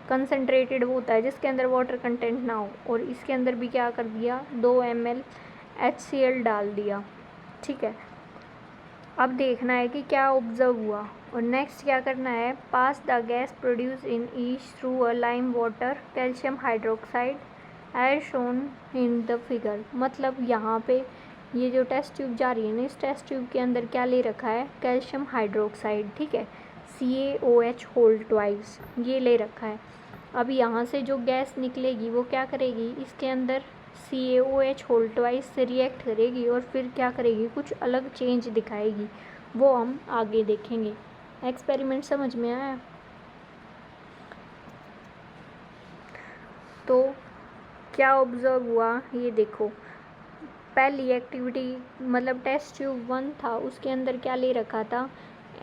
S1: कंसनट्रेटेड वो होता है जिसके अंदर वाटर कंटेंट ना हो, और इसके अंदर भी क्या कर दिया, 2 ml HCl डाल दिया, ठीक है। अब देखना है कि क्या ऑब्जर्व हुआ, और नेक्स्ट क्या करना है, pass the gas produce in each through a lime water calcium hydroxide as shown in the figure. मतलब यहाँ पे ये जो टेस्ट ट्यूब जा रही है ना, इस टेस्ट ट्यूब के अंदर क्या ले रखा है, कैल्शियम हाइड्रोक्साइड, ठीक है, CaOH होल ट्वाइस ये ले रखा है। अब यहाँ से जो गैस निकलेगी वो क्या करेगी, इसके अंदर CaOH होल ट्वाइस से रिएक्ट करेगी और फिर क्या करेगी, कुछ अलग चेंज दिखाएगी, वो हम आगे देखेंगे। एक्सपेरिमेंट समझ में आया? तो क्या ऑब्जर्व हुआ, ये देखो, पहली एक्टिविटी मतलब टेस्ट ट्यूब 1 था, उसके अंदर क्या ले रखा था,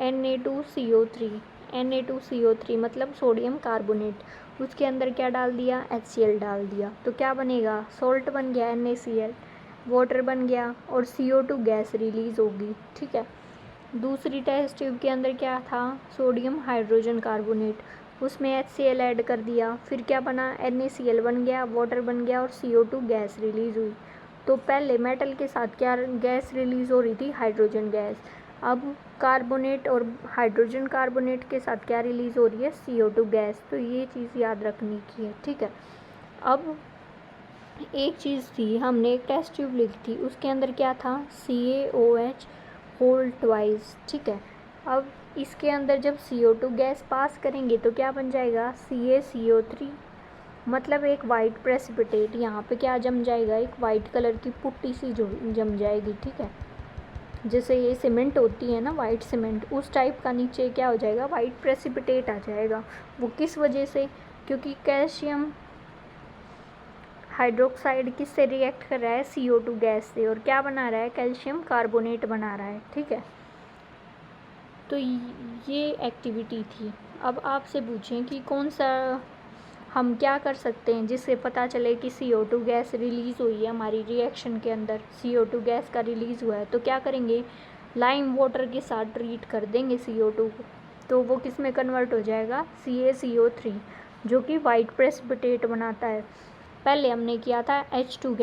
S1: Na2CO3 मतलब सोडियम कार्बोनेट। उसके अंदर क्या डाल दिया, HCl डाल दिया, तो क्या बनेगा, सॉल्ट बन गया NaCl, वाटर बन गया और CO2 गैस रिलीज़ होगी, ठीक है। दूसरी टेस्ट ट्यूब के अंदर क्या था, सोडियम हाइड्रोजन कार्बोनेट, उसमें HCl ऐड कर दिया, फिर क्या बना, NaCl बन गया, वाटर बन गया और CO2 गैस रिलीज़ हुई। तो पहले मेटल के साथ क्या गैस रिलीज़ हो रही थी, हाइड्रोजन गैस। अब कार्बोनेट और हाइड्रोजन कार्बोनेट के साथ क्या रिलीज़ हो रही है, CO2 गैस। तो ये चीज़ याद रखने की है, ठीक है। अब एक चीज़ थी, हमने एक टेस्ट ट्यूब लिखी थी, उसके अंदर क्या था, CaOH होल ट्वाइस, ठीक है। अब इसके अंदर जब CO2 गैस पास करेंगे तो क्या बन जाएगा, CaCO3 मतलब एक वाइट प्रेसिपिटेट, यहाँ पे क्या जम जाएगा, एक वाइट कलर की पुट्टी सी जो जम जाएगी, ठीक है। जैसे ये सीमेंट होती है ना, वाइट सीमेंट, उस टाइप का नीचे क्या हो जाएगा, वाइट प्रेसिपिटेट आ जाएगा। वो किस वजह से, क्योंकि कैल्शियम हाइड्रोक्साइड किससे रिएक्ट कर रहा है, CO2 गैस से, और क्या बना रहा है, कैल्शियम कार्बोनेट बना रहा है, ठीक है। तो ये एक्टिविटी थी। अब आपसे पूछें कि कौन सा हम क्या कर सकते हैं जिससे पता चले कि CO2 गैस रिलीज़ हुई है हमारी रिएक्शन के अंदर, CO2 गैस का रिलीज़ हुआ है, तो क्या करेंगे, लाइम वाटर के साथ ट्रीट कर देंगे CO2 को, तो वो किस में कन्वर्ट हो जाएगा, CaCO3 जो कि वाइट प्रेसिपिटेट बनाता है। पहले हमने किया था H2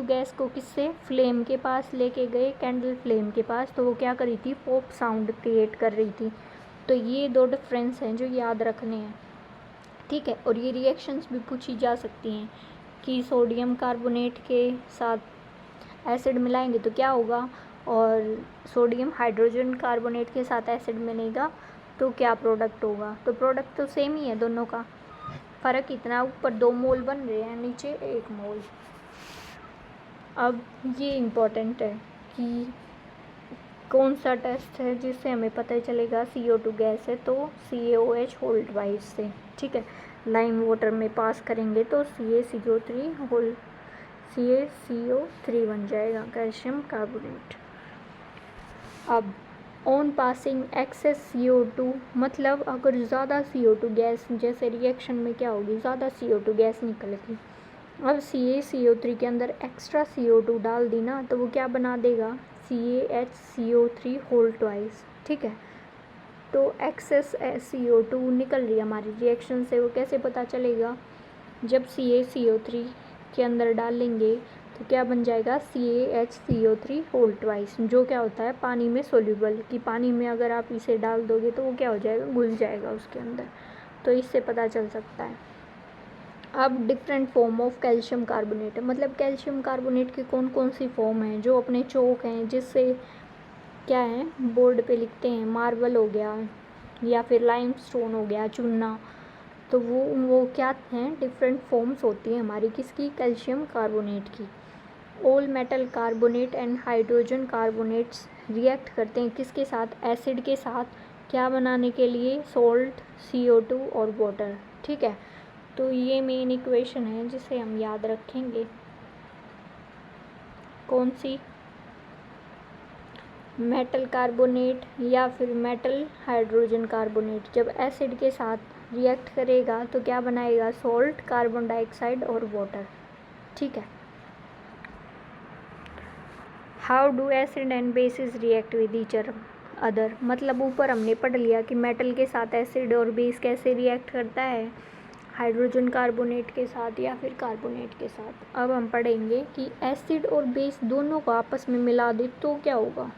S1: गैस को किससे, फ्लेम के पास लेके गए, कैंडल फ्लेम के पास, तो वो क्या कर रही थी, पॉप साउंड क्रिएट कर रही थी। तो ये दो डिफरेंस हैं जो याद रखने हैं, ठीक है। और ये रिएक्शंस भी पूछी जा सकती हैं कि सोडियम कार्बोनेट के साथ एसिड मिलाएंगे तो क्या होगा, और सोडियम हाइड्रोजन कार्बोनेट के साथ एसिड मिलेगा तो क्या प्रोडक्ट होगा। तो प्रोडक्ट तो सेम ही है दोनों का, फ़र्क इतना, ऊपर 2 मोल बन रहे हैं, नीचे 1 मोल। अब ये इम्पोर्टेंट है कि कौन सा टेस्ट है जिससे हमें पता चलेगा CO2 गैस है, तो CaOH होल ट्वाइस से, ठीक है। लाइम वाटर में पास करेंगे तो CaCO3 बन जाएगा, कैल्शियम कार्बोनेट। अब ऑन पासिंग एक्सेस CO2 मतलब अगर ज़्यादा CO2 गैस, जैसे रिएक्शन में क्या होगी, ज़्यादा CO2 गैस निकलेगी। अब CaCO3 के अंदर एक्स्ट्रा CO2 डाल दी ना, तो वो क्या बना देगा, CaHCO3 होल ट्वाइस, ठीक है। तो एक्सेस CO2 निकल रही है हमारी रिएक्शन से, वो कैसे पता चलेगा, जब CaCO3 के अंदर डालेंगे तो क्या बन जाएगा, CaHCO3 होल ट्वाइस, जो क्या होता है, पानी में सोल्यूबल, कि पानी में अगर आप इसे डाल दोगे तो वो क्या हो जाएगा, घुल जाएगा उसके अंदर। तो इससे पता चल सकता है। अब different form of calcium carbonate, मतलब कैल्शियम कार्बोनेट की कौन कौन सी फॉर्म है, जो अपने चौक हैं जिससे क्या है, बोर्ड पे लिखते हैं, मार्बल हो गया या फिर लाइमस्टोन हो गया, चूना, तो वो क्या हैं, डिफरेंट फॉर्म्स होती हैं हमारी किसकी, कैल्शियम कार्बोनेट की। All metal carbonate and hydrogen carbonates react करते हैं किसके साथ, एसिड के साथ, क्या बनाने के लिए, सॉल्ट, CO2 और वाटर, ठीक है। तो ये मेन इक्वेशन है जिसे हम याद रखेंगे, कौन सी, मेटल कार्बोनेट या फिर मेटल हाइड्रोजन कार्बोनेट जब एसिड के साथ रिएक्ट करेगा तो क्या बनाएगा, सॉल्ट, कार्बन डाइऑक्साइड और वाटर, ठीक है। How do acid and basis react with each other, मतलब ऊपर हमने पढ़ लिया कि मेटल के साथ एसिड और बेस कैसे रिएक्ट करता है, हाइड्रोजन कार्बोनेट के साथ या फिर कार्बोनेट के साथ। अब हम पढ़ेंगे कि एसिड और बेस दोनों को आपस में मिला दे तो क्या होगा,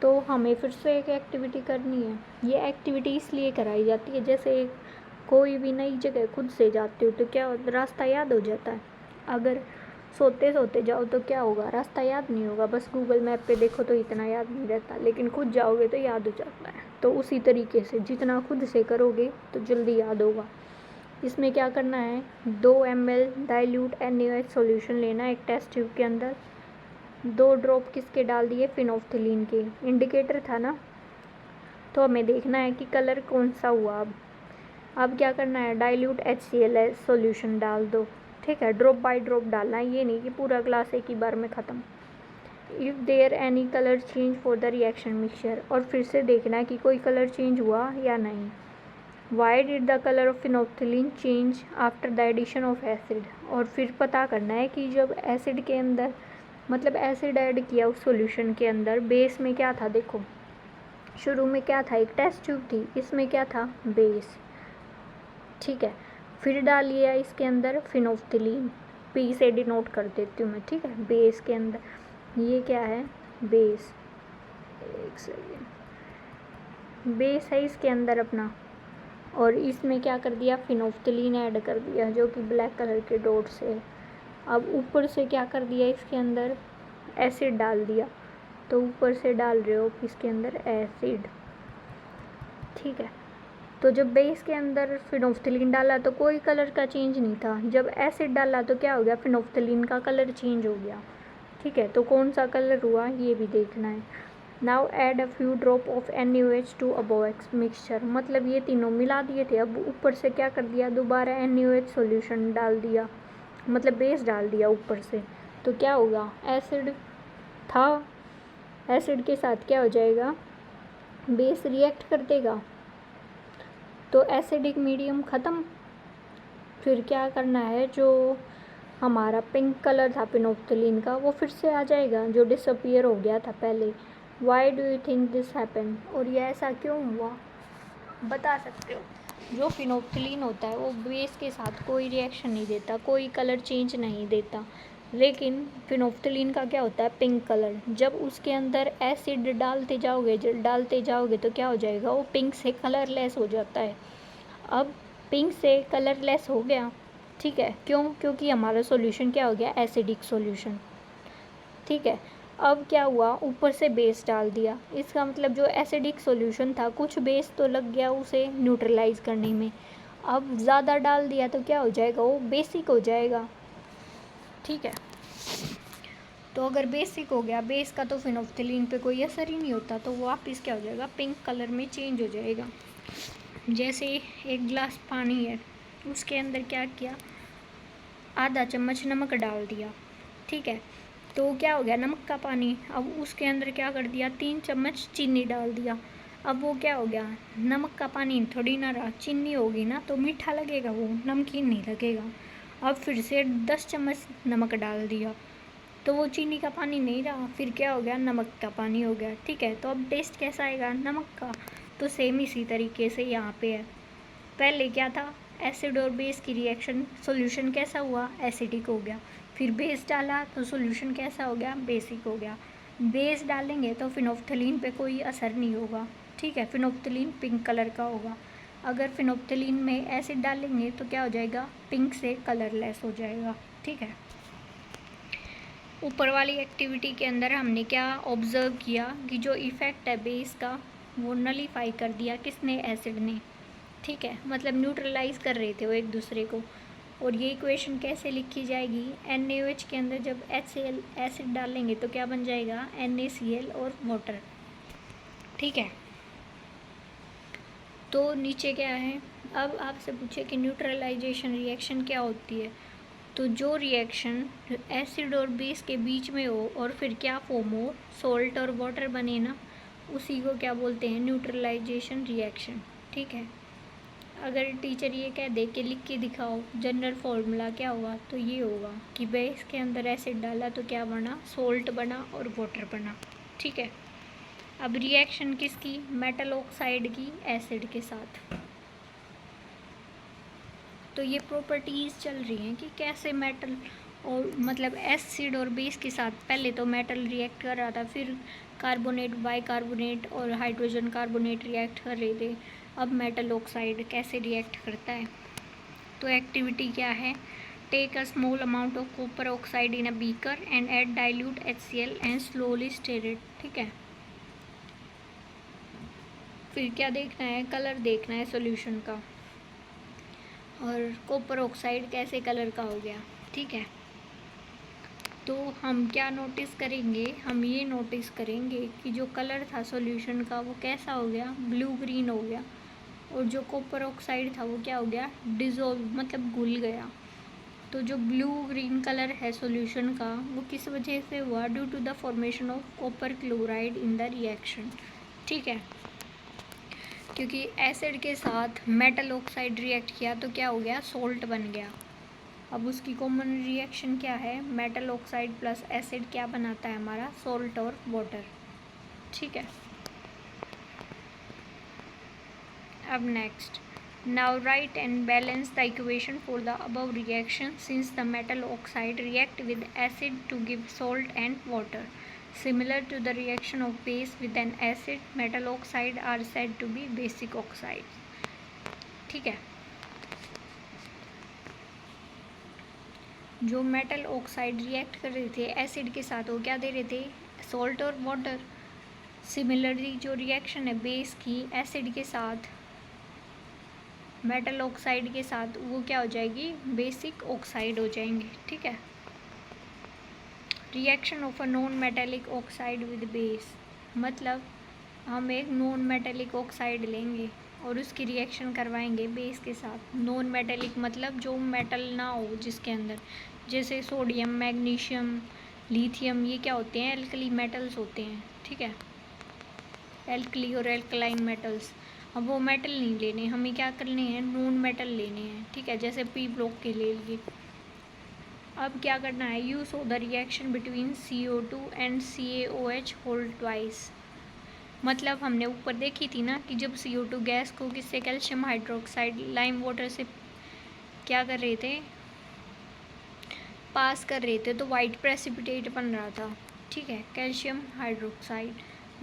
S1: तो हमें फिर से एक एक्टिविटी करनी है। ये एक्टिविटी इसलिए कराई जाती है, जैसे कोई भी नई जगह खुद से जाते हो तो क्या रास्ता याद हो जाता है। अगर सोते सोते जाओ तो क्या होगा, रास्ता याद नहीं होगा, बस गूगल मैप पे देखो तो इतना याद नहीं रहता, लेकिन खुद जाओगे तो याद हो जाता है। तो उसी तरीके से जितना खुद से करोगे तो जल्दी याद होगा। इसमें क्या करना है, 2 ml डाइल्यूट NaOH सॉल्यूशन लेना है एक टेस्ट ट्यूब के अंदर। 2 ड्रॉप किसके डाल दिए, फिनोफ्थिलीन के। इंडिकेटर था ना, तो हमें देखना है कि कलर कौन सा हुआ। अब क्या करना है, डाइल्यूट HCl सॉल्यूशन डाल दो, ठीक है। ड्रॉप बाय ड्रॉप डालना है, ये नहीं कि पूरा ग्लास एक ही बार में ख़त्म। If there any colour change for the reaction mixture, और फिर से देखना है कि कोई कलर चेंज हुआ या नहीं। Why did the colour of phenolphthalein change after the addition of acid, और फिर पता करना है कि जब एसिड के अंदर मतलब एसिड ऐड किया उस सॉल्यूशन के अंदर, बेस में क्या था। देखो शुरू में क्या था, एक टेस्ट ट्यूब थी, इसमें क्या था, बेस, ठीक है। फिर डालिए इसके अंदर फिनोफ्थिलीन, पी से डिनोट कर देती हूँ मैं, ठीक है। बेस के अंदर ये क्या है, बेस, एक सेकेंड, बेस है इसके अंदर अपना, और इसमें क्या कर दिया, फिनोफ्थिलीन ऐड कर दिया जो कि ब्लैक कलर के डॉट से है। अब ऊपर से क्या कर दिया, इसके अंदर एसिड डाल दिया, तो ऊपर से डाल रहे हो इसके अंदर एसिड, ठीक है। तो जब बेस के अंदर फिनोफ्थिलीन डाला तो कोई कलर का चेंज नहीं था, जब एसिड डाला तो क्या हो गया, फिनोफ्थिलीन का कलर चेंज हो गया, ठीक है। तो कौन सा कलर हुआ ये भी देखना है। Now add a few drop of NaOH to above mixture, मतलब ये तीनों मिला दिए थे, अब ऊपर से क्या कर दिया, दोबारा NaOH सॉल्यूशन डाल दिया, मतलब बेस डाल दिया ऊपर से। तो क्या होगा, एसिड था, एसिड के साथ क्या हो जाएगा, बेस रिएक्ट कर देगा, तो एसिडिक मीडियम ख़त्म। फिर क्या करना है, जो हमारा पिंक कलर था फिनोफ्थिलीन का, वो फिर से आ जाएगा जो डिसअपियर हो गया था पहले। Why do you think this happen, और ये ऐसा क्यों हुआ, बता सकते हो। जो फिनोफ्थिलीन होता है वो बेस के साथ कोई रिएक्शन नहीं देता, कोई कलर चेंज नहीं देता, लेकिन फिनोफ्थिलीन का क्या होता है, पिंक कलर। जब उसके अंदर एसिड डालते जाओगे तो क्या हो जाएगा, वो पिंक से कलरलेस हो जाता है। अब पिंक से कलरलेस हो गया, ठीक है, क्यों, क्योंकि हमारा सॉल्यूशन क्या हो गया, एसिडिक सॉल्यूशन, ठीक है। अब क्या हुआ, ऊपर से बेस डाल दिया, इसका मतलब जो एसिडिक सॉल्यूशन था कुछ बेस तो लग गया उसे न्यूट्रलाइज करने में। अब ज़्यादा डाल दिया तो क्या हो जाएगा, वो बेसिक हो जाएगा, ठीक है। तो अगर बेसिक हो गया, बेस का तो फिनोफ्थिलीन पे कोई असर ही नहीं होता, तो वो वापस क्या हो जाएगा, पिंक कलर में चेंज हो जाएगा। जैसे एक गिलास पानी है, उसके अंदर क्या किया, आधा चम्मच नमक डाल दिया, ठीक है, तो क्या हो गया, नमक का पानी। अब उसके अंदर क्या कर दिया, 3 चम्मच चीनी डाल दिया, अब वो क्या हो गया, नमक का पानी थोड़ी ना रहा, चीनी होगी ना, तो मीठा लगेगा, वो नमकीन नहीं लगेगा। अब फिर से 10 चम्मच नमक डाल दिया, तो वो चीनी का पानी नहीं रहा, फिर क्या हो गया, नमक का पानी हो गया, ठीक है। तो अब टेस्ट कैसा आएगा, नमक का। तो सेम इसी तरीके से यहाँ पे है, पहले क्या था, एसिड और बेस की रिएक्शन, सॉल्यूशन कैसा हुआ, एसिडिक हो गया। फिर बेस डाला तो सॉल्यूशन कैसा हो गया, बेसिक हो गया। बेस डालेंगे तो फिनोफ्थिलीन पे कोई असर नहीं होगा, ठीक है, फिनोफ्थिलीन पिंक कलर का होगा। अगर फिनोफ्थिलीन में एसिड डालेंगे तो क्या हो जाएगा, पिंक से कलरलेस हो जाएगा, ठीक है। ऊपर वाली एक्टिविटी के अंदर हमने क्या ऑब्जर्व किया कि जो इफ़ेक्ट है बेस का वो नलीफाई कर दिया किसने, एसिड ने, ठीक है, मतलब न्यूट्रलाइज कर रहे थे वो एक दूसरे को। और ये इक्वेशन कैसे लिखी जाएगी, NaOH के अंदर जब HCl एसिड डालेंगे तो क्या बन जाएगा, NaCl और वाटर, ठीक है। तो नीचे क्या है, अब आपसे पूछे कि न्यूट्रलाइजेशन रिएक्शन क्या होती है, तो जो रिएक्शन एसिड और बेस के बीच में हो और फिर क्या फॉर्म हो, सॉल्ट और वाटर बने ना, उसी को क्या बोलते हैं, न्यूट्रलाइजेशन रिएक्शन, ठीक है। अगर टीचर ये कह दे कि लिख के दिखाओ जनरल फॉर्मूला क्या होगा, तो ये होगा कि बेस के अंदर एसिड डाला तो क्या बना, सॉल्ट बना और वाटर बना, ठीक है। अब रिएक्शन किसकी, मेटल ऑक्साइड की एसिड के साथ। तो ये प्रॉपर्टीज़ चल रही हैं कि कैसे मेटल और मतलब एसिड और बेस के साथ, पहले तो मेटल रिएक्ट कर रहा था, फिर कार्बोनेट बाइकार्बोनेट और हाइड्रोजन कार्बोनेट रिएक्ट कर रहे थे। अब मेटल ऑक्साइड कैसे रिएक्ट करता है, तो एक्टिविटी क्या है, take a small amount of copper oxide in a beaker and add dilute HCl and slowly stir it. ठीक है, फिर क्या देखना है, कलर देखना है सॉल्यूशन का, और कॉपर ऑक्साइड कैसे कलर का हो गया। ठीक है, तो हम क्या नोटिस करेंगे, हम ये नोटिस करेंगे कि जो कलर था सॉल्यूशन का वो कैसा हो गया, ब्लू ग्रीन हो गया, और जो कॉपर ऑक्साइड था वो क्या हो गया, डिज़ोल्व मतलब घुल गया। तो जो ब्लू ग्रीन कलर है सॉल्यूशन का वो किस वजह से हुआ, due to the formation of copper chloride in the reaction. ठीक है, क्योंकि एसिड के साथ मेटल ऑक्साइड रिएक्ट किया तो क्या हो गया, सोल्ट बन गया। अब उसकी कॉमन रिएक्शन क्या है, मेटल ऑक्साइड प्लस एसिड क्या बनाता है हमारा, सोल्ट और वाटर। ठीक है, अब next, now write and balance the equation for the above reaction since the metal oxide react with acid to give salt and water similar to the reaction of base with an acid, metal oxide are said to be basic oxide. ठीक है, जो metal oxide react कर रहे थे acid के साथ वो क्या दे रहे थे, सॉल्ट और वाटर। सिमिलरली जो रिएक्शन है बेस की एसिड के साथ मेटल ऑक्साइड के साथ वो क्या हो जाएगी, बेसिक ऑक्साइड हो जाएंगे। ठीक है, reaction of a non metallic oxide with base, मतलब हम एक नॉन मेटेलिक ऑक्साइड लेंगे और उसकी रिएक्शन करवाएंगे बेस के साथ। नॉन मेटेलिक मतलब जो मेटल ना हो जिसके अंदर, जैसे सोडियम, मैग्नीशियम, लिथियम, ये क्या होते हैं, एल्कली मेटल्स होते हैं। ठीक है, एल्कली और एल्कलाइन मेटल्स। अब वो मेटल नहीं लेने, हमें क्या करने हैं, नॉन मेटल लेने हैं। ठीक है, जैसे पी ब्लॉक के ले लिए। अब क्या करना है, use of the reaction between CO2 and CaOH whole twice. मतलब हमने ऊपर देखी थी ना कि जब CO2 गैस को किससे, कैल्शियम हाइड्रोक्साइड लाइम वाटर से क्या कर रहे थे, पास कर रहे थे, तो वाइट प्रेसिपिटेट बन रहा था। ठीक है, calcium hydroxide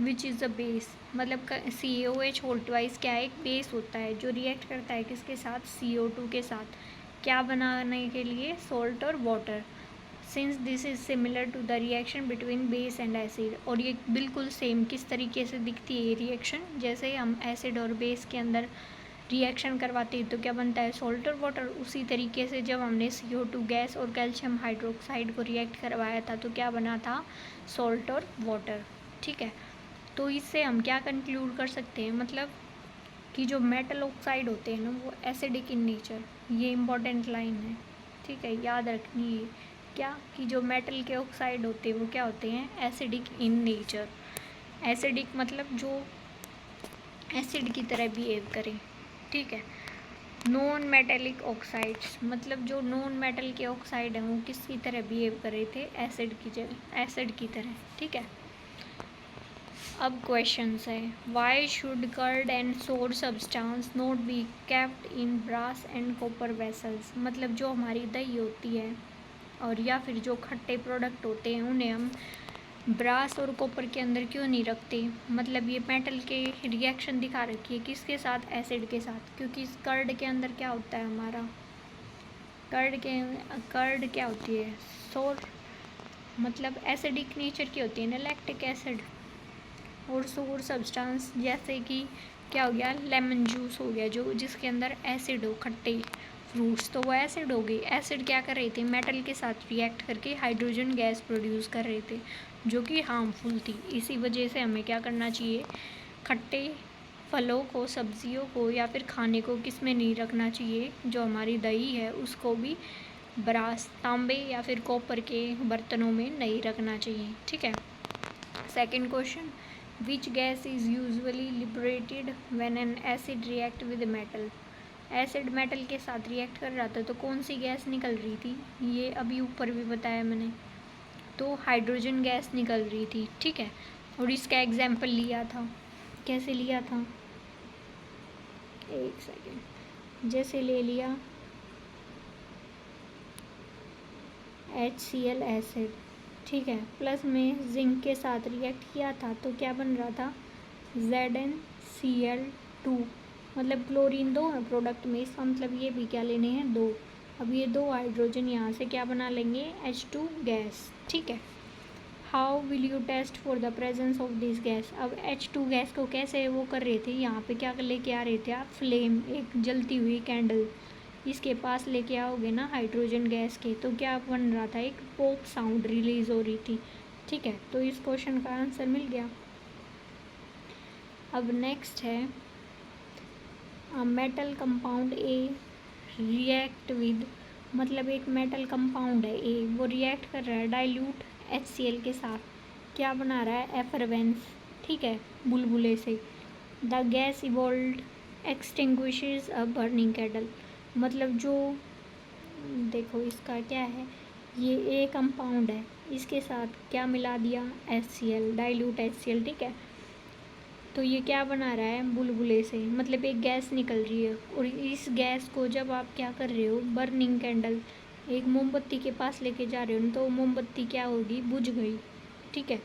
S1: which is the base, मतलब CaOH होल ट्वाइस क्या है, एक बेस होता है जो रिएक्ट करता है किसके साथ, CO2 के साथ, क्या बनाने के लिए, सॉल्ट और water. Since this is similar to the reaction between base and acid, और ये बिल्कुल सेम किस तरीके से दिखती है ये रिएक्शन, जैसे हम एसिड और बेस के अंदर रिएक्शन करवाते हैं तो क्या बनता है, सॉल्ट और वाटर। उसी तरीके से जब हमने CO2 गैस और कैल्शियम हाइड्रोक्साइड को रिएक्ट करवाया था तो क्या बना था, सॉल्ट और वाटर। ठीक है, तो इससे हम क्या कंक्लूड कर सकते हैं, मतलब कि जो मेटल ऑक्साइड होते हैं ना वो एसिडिक इन नेचर, ये इम्पॉर्टेंट लाइन है। ठीक है, याद रखनी है क्या, कि जो मेटल के ऑक्साइड होते हैं वो क्या होते हैं, एसिडिक इन नेचर। एसिडिक मतलब जो एसिड की तरह बिहेव करें। ठीक है, नॉन मेटेलिक ऑक्साइड्स मतलब जो नॉन मेटल के ऑक्साइड हैं वो किसकी तरह बिहेव कर रहे थे, एसिड की तरह। ठीक है, अब क्वेश्चंस है, why should curd and sour substance not be kept in brass and copper vessels, मतलब जो हमारी दही होती है और या फिर जो खट्टे प्रोडक्ट होते हैं उन्हें हम ब्रास और कॉपर के अंदर क्यों नहीं रखते। मतलब ये मेटल के रिएक्शन दिखा रखी है किसके साथ, एसिड के साथ, क्योंकि इस कर्ड के अंदर क्या होता है हमारा, कर्ड क्या होती है, सोर मतलब एसिडिक नेचर की होती है ना, लैक्टिक एसिड। और सोर सब्सटेंस जैसे कि क्या हो गया, लेमन जूस हो गया, जो जिसके अंदर एसिड हो, खट्टे फ्रूट्स, तो वो एसिड हो गई। एसिड क्या कर रहे थे, मेटल के साथ रिएक्ट करके हाइड्रोजन गैस प्रोड्यूस कर रहे थे जो कि हार्मफुल थी। इसी वजह से हमें क्या करना चाहिए, खट्टे फलों को, सब्जियों को या फिर खाने को किस में नहीं रखना चाहिए, जो हमारी दही है उसको भी ब्रास, तांबे या फिर कॉपर के बर्तनों में नहीं रखना चाहिए। ठीक है, second question, which gas is usually liberated when an acid react with metal. Acid metal के साथ रिएक्ट कर रहा था तो कौन सी गैस निकल रही थी, ये अभी ऊपर भी बताया मैंने, तो हाइड्रोजन गैस निकल रही थी। ठीक है, और इसका एग्जाम्पल लिया था, कैसे लिया था, एक सेकेंड, जैसे ले लिया HCl एसिड, ठीक है, प्लस में जिंक के साथ रिएक्ट किया था तो क्या बन रहा था, ZnCl2, मतलब क्लोरीन 2 है प्रोडक्ट में, इसका मतलब ये भी क्या लेने हैं 2। अब ये 2 हाइड्रोजन यहाँ से क्या बना लेंगे, H2 गैस। ठीक है, how will you test for the presence of this gas. अब H2 गैस को कैसे वो कर रहे थे, यहाँ पे क्या लेके आ रहे थे आप, फ्लेम, एक जलती हुई कैंडल, इसके पास लेके आओगे ना हाइड्रोजन गैस के, तो क्या बन रहा था, एक पॉप साउंड रिलीज हो रही थी। ठीक है, तो इस क्वेश्चन का आंसर मिल गया। अब नेक्स्ट है, metal compound A react with, मतलब एक मेटल कंपाउंड है ए, वो रिएक्ट कर रहा है डाइल्यूट HCl के साथ, क्या बना रहा है, एफरवेंस। ठीक है, बुलबुले से। The gas evolve extinguishes a burning candle, मतलब जो, देखो इसका क्या है, ये ए कंपाउंड है, इसके साथ क्या मिला दिया, HCl, डाइल्यूट HCl। ठीक है, तो ये क्या बना रहा है, बुलबुले से, मतलब एक गैस निकल रही है, और इस गैस को जब आप क्या कर रहे हो, बर्निंग कैंडल, एक मोमबत्ती के पास लेके जा रहे हो, तो मोमबत्ती क्या होगी, बुझ गई। ठीक है,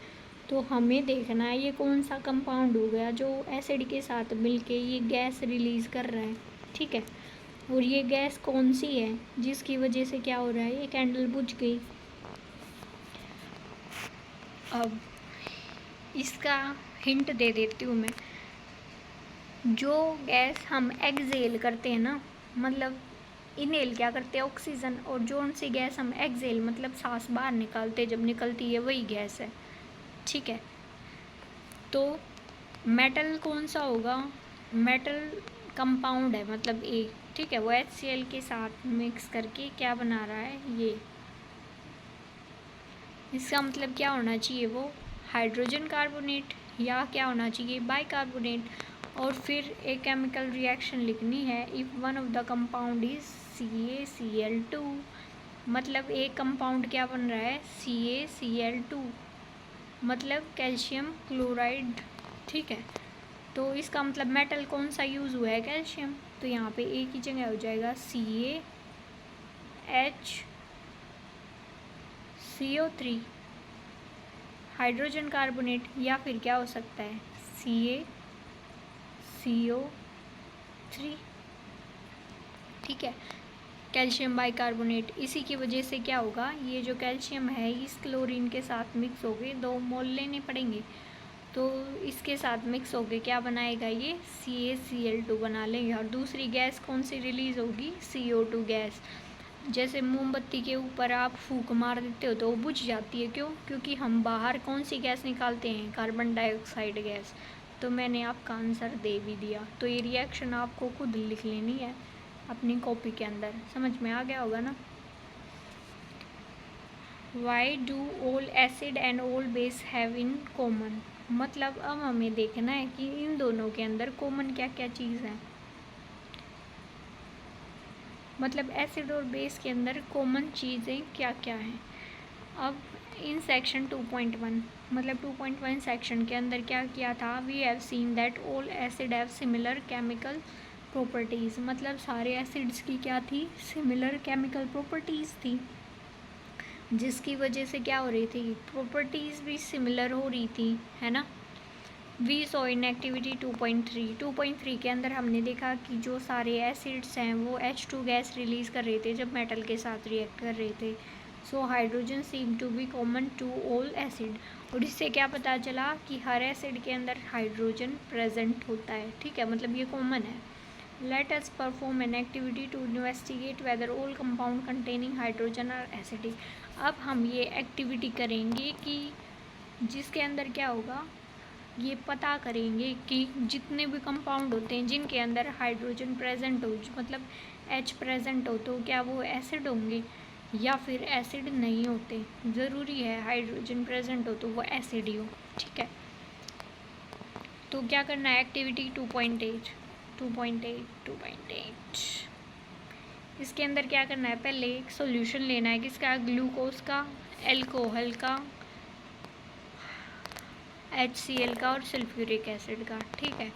S1: तो हमें देखना है ये कौन सा कंपाउंड हो गया जो एसिड के साथ मिलके ये गैस रिलीज़ कर रहा है। ठीक है, और ये गैस कौन सी है जिसकी वजह से क्या हो रहा है, ये कैंडल बुझ गई। अब इसका हिंट दे देती हूँ मैं, जो गैस हम एक्सहेल करते हैं ना, मतलब इनहेल क्या करते हैं, ऑक्सीजन, और जो सी गैस हम एक्सहेल मतलब सांस बाहर निकालते जब निकलती है वही गैस है। ठीक है, तो मेटल कौन सा होगा, मेटल कंपाउंड है मतलब ए। ठीक है, वो HCl के साथ मिक्स करके क्या बना रहा है, ये, इसका मतलब क्या होना चाहिए, वो हाइड्रोजन कार्बोनेट, या क्या होना चाहिए, बाइकार्बोनेट। और फिर एक केमिकल रिएक्शन लिखनी है, if one of the compound is CaCl2, मतलब एक कंपाउंड क्या बन रहा है, CaCl2, मतलब कैल्शियम क्लोराइड। ठीक है, तो इसका मतलब मेटल कौन सा यूज़ हुआ है, कैल्शियम, तो यहाँ पे एक ही जगह हो जाएगा CaHCO3, हाइड्रोजन कार्बोनेट, या फिर क्या हो सकता है, CaCO3। ठीक है, कैल्शियम बाइकार्बोनेट, इसी की वजह से क्या होगा, ये जो कैल्शियम है इस क्लोरीन के साथ मिक्स हो गए, 2 मोल लेने पड़ेंगे, तो इसके साथ मिक्स हो गए क्या बनाएगा, ये CaCl2 बना लेंगे, और दूसरी गैस कौन सी रिलीज़ होगी, CO2 गैस। जैसे मोमबत्ती के ऊपर आप फूंक मार देते हो तो वो बुझ जाती है, क्यों, क्योंकि हम बाहर कौन सी गैस निकालते हैं, कार्बन डाइऑक्साइड गैस। तो मैंने आपका आंसर दे भी दिया, तो ये रिएक्शन आपको खुद लिख लेनी है अपनी कॉपी के अंदर। समझ में आ गया होगा ना। Why do all acid and all base have in common, मतलब अब हमें देखना है कि इन दोनों के अंदर कॉमन क्या क्या चीज़ है, मतलब एसिड और बेस के अंदर कॉमन चीज़ें क्या क्या हैं। अब इन सेक्शन 2.1, मतलब 2.1 सेक्शन के अंदर क्या किया था, we have seen that all acid have similar chemical properties, मतलब सारे एसिड्स की क्या थी, सिमिलर केमिकल प्रॉपर्टीज़ थी, जिसकी वजह से क्या हो रही थी, प्रॉपर्टीज़ भी सिमिलर हो रही थी, है ना। वी सॉ इन एक्टिविटी 2.3 के अंदर हमने देखा कि जो सारे एसिड्स हैं वो H2 गैस रिलीज़ कर रहे थे जब मेटल के साथ रिएक्ट कर रहे थे। So hydrogen seem to be common to all acid, और इससे क्या पता चला कि हर एसिड के अंदर हाइड्रोजन प्रेजेंट होता है। ठीक है, मतलब ये कॉमन है। Let us perform an activity to investigate whether all compound containing hydrogen are acidic. अब हम ये एक्टिविटी करेंगे कि जिसके अंदर क्या होगा, ये पता करेंगे कि जितने भी कंपाउंड होते हैं जिनके अंदर हाइड्रोजन प्रेजेंट हो, मतलब H प्रेजेंट हो, तो क्या वो एसिड होंगे या फिर एसिड नहीं होते। ज़रूरी है हाइड्रोजन प्रेजेंट हो तो वो एसिड ही हो। ठीक है, तो क्या करना है, एक्टिविटी 2.8 इसके अंदर क्या करना है, पहले एक सॉल्यूशन लेना है किसका, ग्लूकोज का, एल्कोहल का, HCl का और सल्फ्यूरिक एसिड का। ठीक है,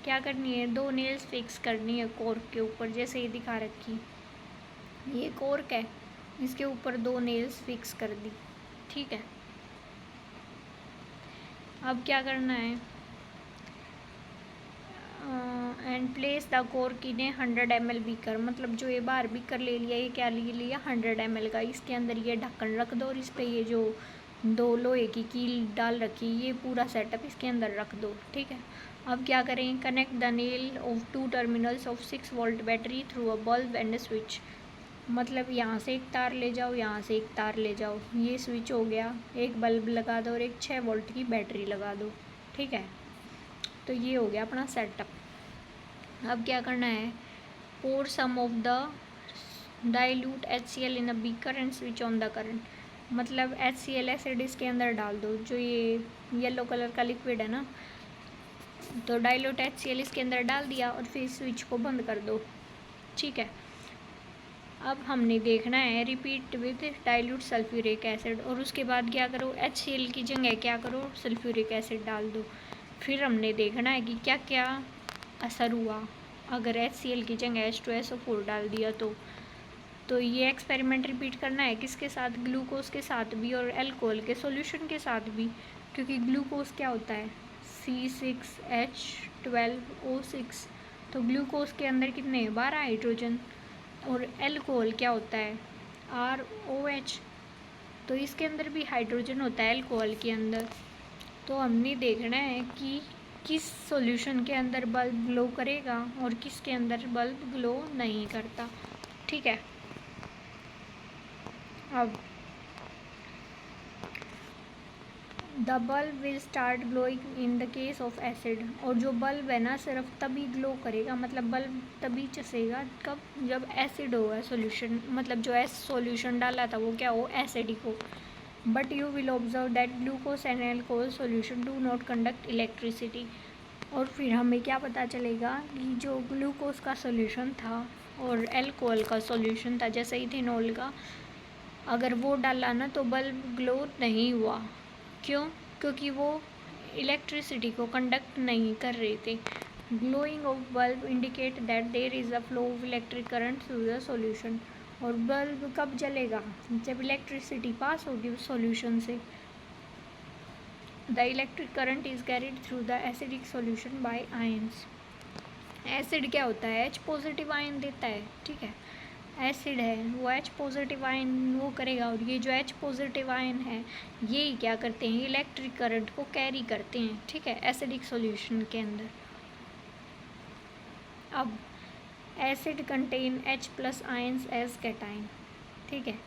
S1: क्या करनी है, 2 नेल्स फिक्स करनी है कॉर्क के ऊपर, जैसे ये दिखा रखी, ये कॉर्क है, इसके ऊपर 2 नेल्स फिक्स कर दी। ठीक है, अब क्या करना है, and place the cork in A 100 ml beaker, मतलब जो ये बाहर बीकर ले लिया, ये क्या ले लिया 100 ml का, इसके अंदर ये ढक्कन रख दो और इस पे ये जो 2 लोहे की कील डाल रखी, ये पूरा सेटअप इसके अंदर रख दो। ठीक है, अब क्या करें, connect the nail of 2 terminals of 6 volt battery through a bulb and a switch, मतलब यहाँ से एक तार ले जाओ, यहाँ से एक तार ले जाओ, ये स्विच हो गया, एक बल्ब लगा दो और एक 6 वोल्ट की बैटरी लगा दो। ठीक है, तो ये हो गया अपना सेटअप। अब क्या करना है, pour some of the dilute HCl in a beaker and switch on the current, मतलब HCl एसिड इसके अंदर डाल दो, जो ये येलो कलर का लिक्विड है ना, तो डाइल्यूट HCl इसके अंदर डाल दिया और फिर स्विच को बंद कर दो। ठीक है, अब हमने देखना है repeat with dilute sulphuric acid, और उसके बाद क्या करो, HCl की जगह क्या करो, सल्फ्यूरिक एसिड डाल दो। फिर हमने देखना है कि क्या क्या असर हुआ अगर HCl की जगह H2SO4 डाल दिया तो ये एक्सपेरिमेंट रिपीट करना है किसके साथ, ग्लूकोज के साथ भी और अल्कोहल के सॉल्यूशन के साथ भी, क्योंकि ग्लूकोज क्या होता है C6H12O6, तो ग्लूकोज के अंदर कितने 12 हाइड्रोजन, और अल्कोहल क्या होता है ROH, तो इसके अंदर भी हाइड्रोजन होता है अल्कोहल के अंदर। तो हमने देखना है कि किस सॉल्यूशन के अंदर बल्ब ग्लो करेगा और किसके अंदर बल्ब ग्लो नहीं करता। ठीक है, अब the bulb will start glowing in the case of acid, और जो बल्ब है ना सिर्फ तभी ग्लो करेगा, मतलब बल्ब तभी चसेगा कब, जब एसिड होगा सॉल्यूशन, मतलब जो सॉल्यूशन डाला था वो क्या हो एसिडिक हो। But you will observe that glucose and alcohol solution do not conduct electricity, और फिर हमें क्या पता चलेगा कि जो ग्लूकोज का सॉल्यूशन था और अल्कोहल का सॉल्यूशन था जैसे इथेनॉल का, अगर वो डाला ना तो बल्ब ग्लो नहीं हुआ। क्यों, क्योंकि वो इलेक्ट्रिसिटी को कंडक्ट नहीं कर रहे थे। Glowing of bulb indicate that there is a flow of electric current through the solution, और बल्ब कब जलेगा, जब इलेक्ट्रिसिटी पास होगी उस सॉल्यूशन से। The electric current is carried through the acidic solution by ions, acid क्या होता है H पॉजिटिव आयन देता है। ठीक है, एसिड है वो H पॉजिटिव आयन वो करेगा, और ये जो H पॉजिटिव आयन है ये क्या करते हैं, इलेक्ट्रिक करंट को कैरी करते हैं। ठीक है, एसिडिक सॉल्यूशन के अंदर। अब acid contain H+ ions as cation. ठीक है,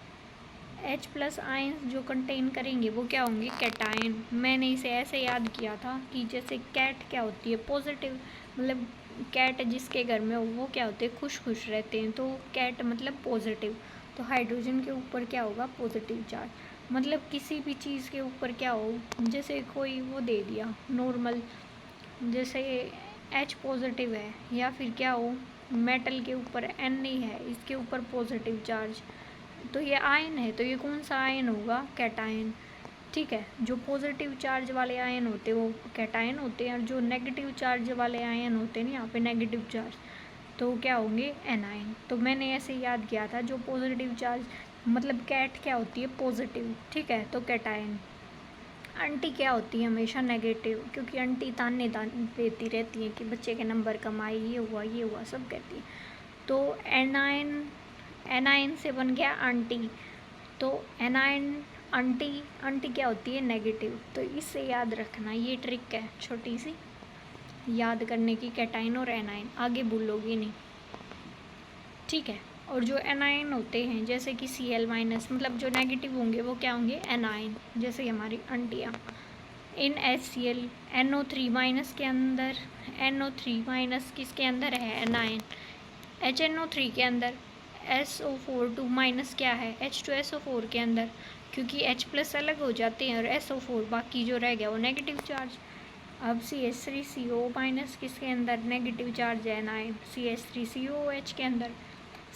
S1: H+ आयंस जो कंटेन करेंगे वो क्या होंगे कैटाइन। मैंने इसे ऐसे याद किया था कि जैसे कैट क्या होती है पॉजिटिव, मतलब कैट जिसके घर में हो वो क्या होते हैं खुश खुश रहते हैं, तो कैट मतलब पॉजिटिव, तो हाइड्रोजन के ऊपर क्या होगा पॉजिटिव चार्ज, मतलब किसी भी चीज़ के ऊपर क्या हो, जैसे कोई वो दे दिया नॉर्मल, जैसे H पॉजिटिव है, या फिर क्या हो मेटल के ऊपर N नहीं है, इसके ऊपर पॉजिटिव चार्ज, तो ये आयन है, तो ये कौन सा आयन होगा कैटायन। ठीक है, जो पॉजिटिव चार्ज वाले आयन होते हैं वो कैटायन होते हैं, और जो नेगेटिव चार्ज वाले आयन होते हैं ना यहाँ पे नेगेटिव चार्ज, तो क्या होंगे एनायन। तो मैंने ऐसे याद किया था जो पॉजिटिव चार्ज, मतलब कैट क्या होती है पॉजिटिव। ठीक है, तो कैटायन। आंटी क्या होती है हमेशा नेगेटिव, क्योंकि आंटी ताने देती रहती है कि बच्चे के नंबर कम आए, ये हुआ सब कहती है। तो एनायन, एनायन से बन गया आंटी, तो एनायन आंटी, आंटी क्या होती है नेगेटिव, तो इससे याद रखना, ये ट्रिक है छोटी सी याद करने की, कैटाइन और एनायन, आगे भूलोगी नहीं। ठीक है, और जो एनायन होते हैं जैसे कि Cl-, मतलब जो नेगेटिव होंगे वो क्या होंगे एनायन, जैसे हमारी आंटियाँ। इन HCl NO3- के अंदर, NO3- किसके अंदर है एनायन, HNO3 के अंदर, SO4 क्या है H2SO4 के अंदर, क्योंकि H+ अलग हो जाते हैं और SO4 बाकी जो रह गया वो नेगेटिव चार्ज। अब CH3CO- किसके अंदर नेगेटिव चार्ज है एनायन, CH3COOH के अंदर।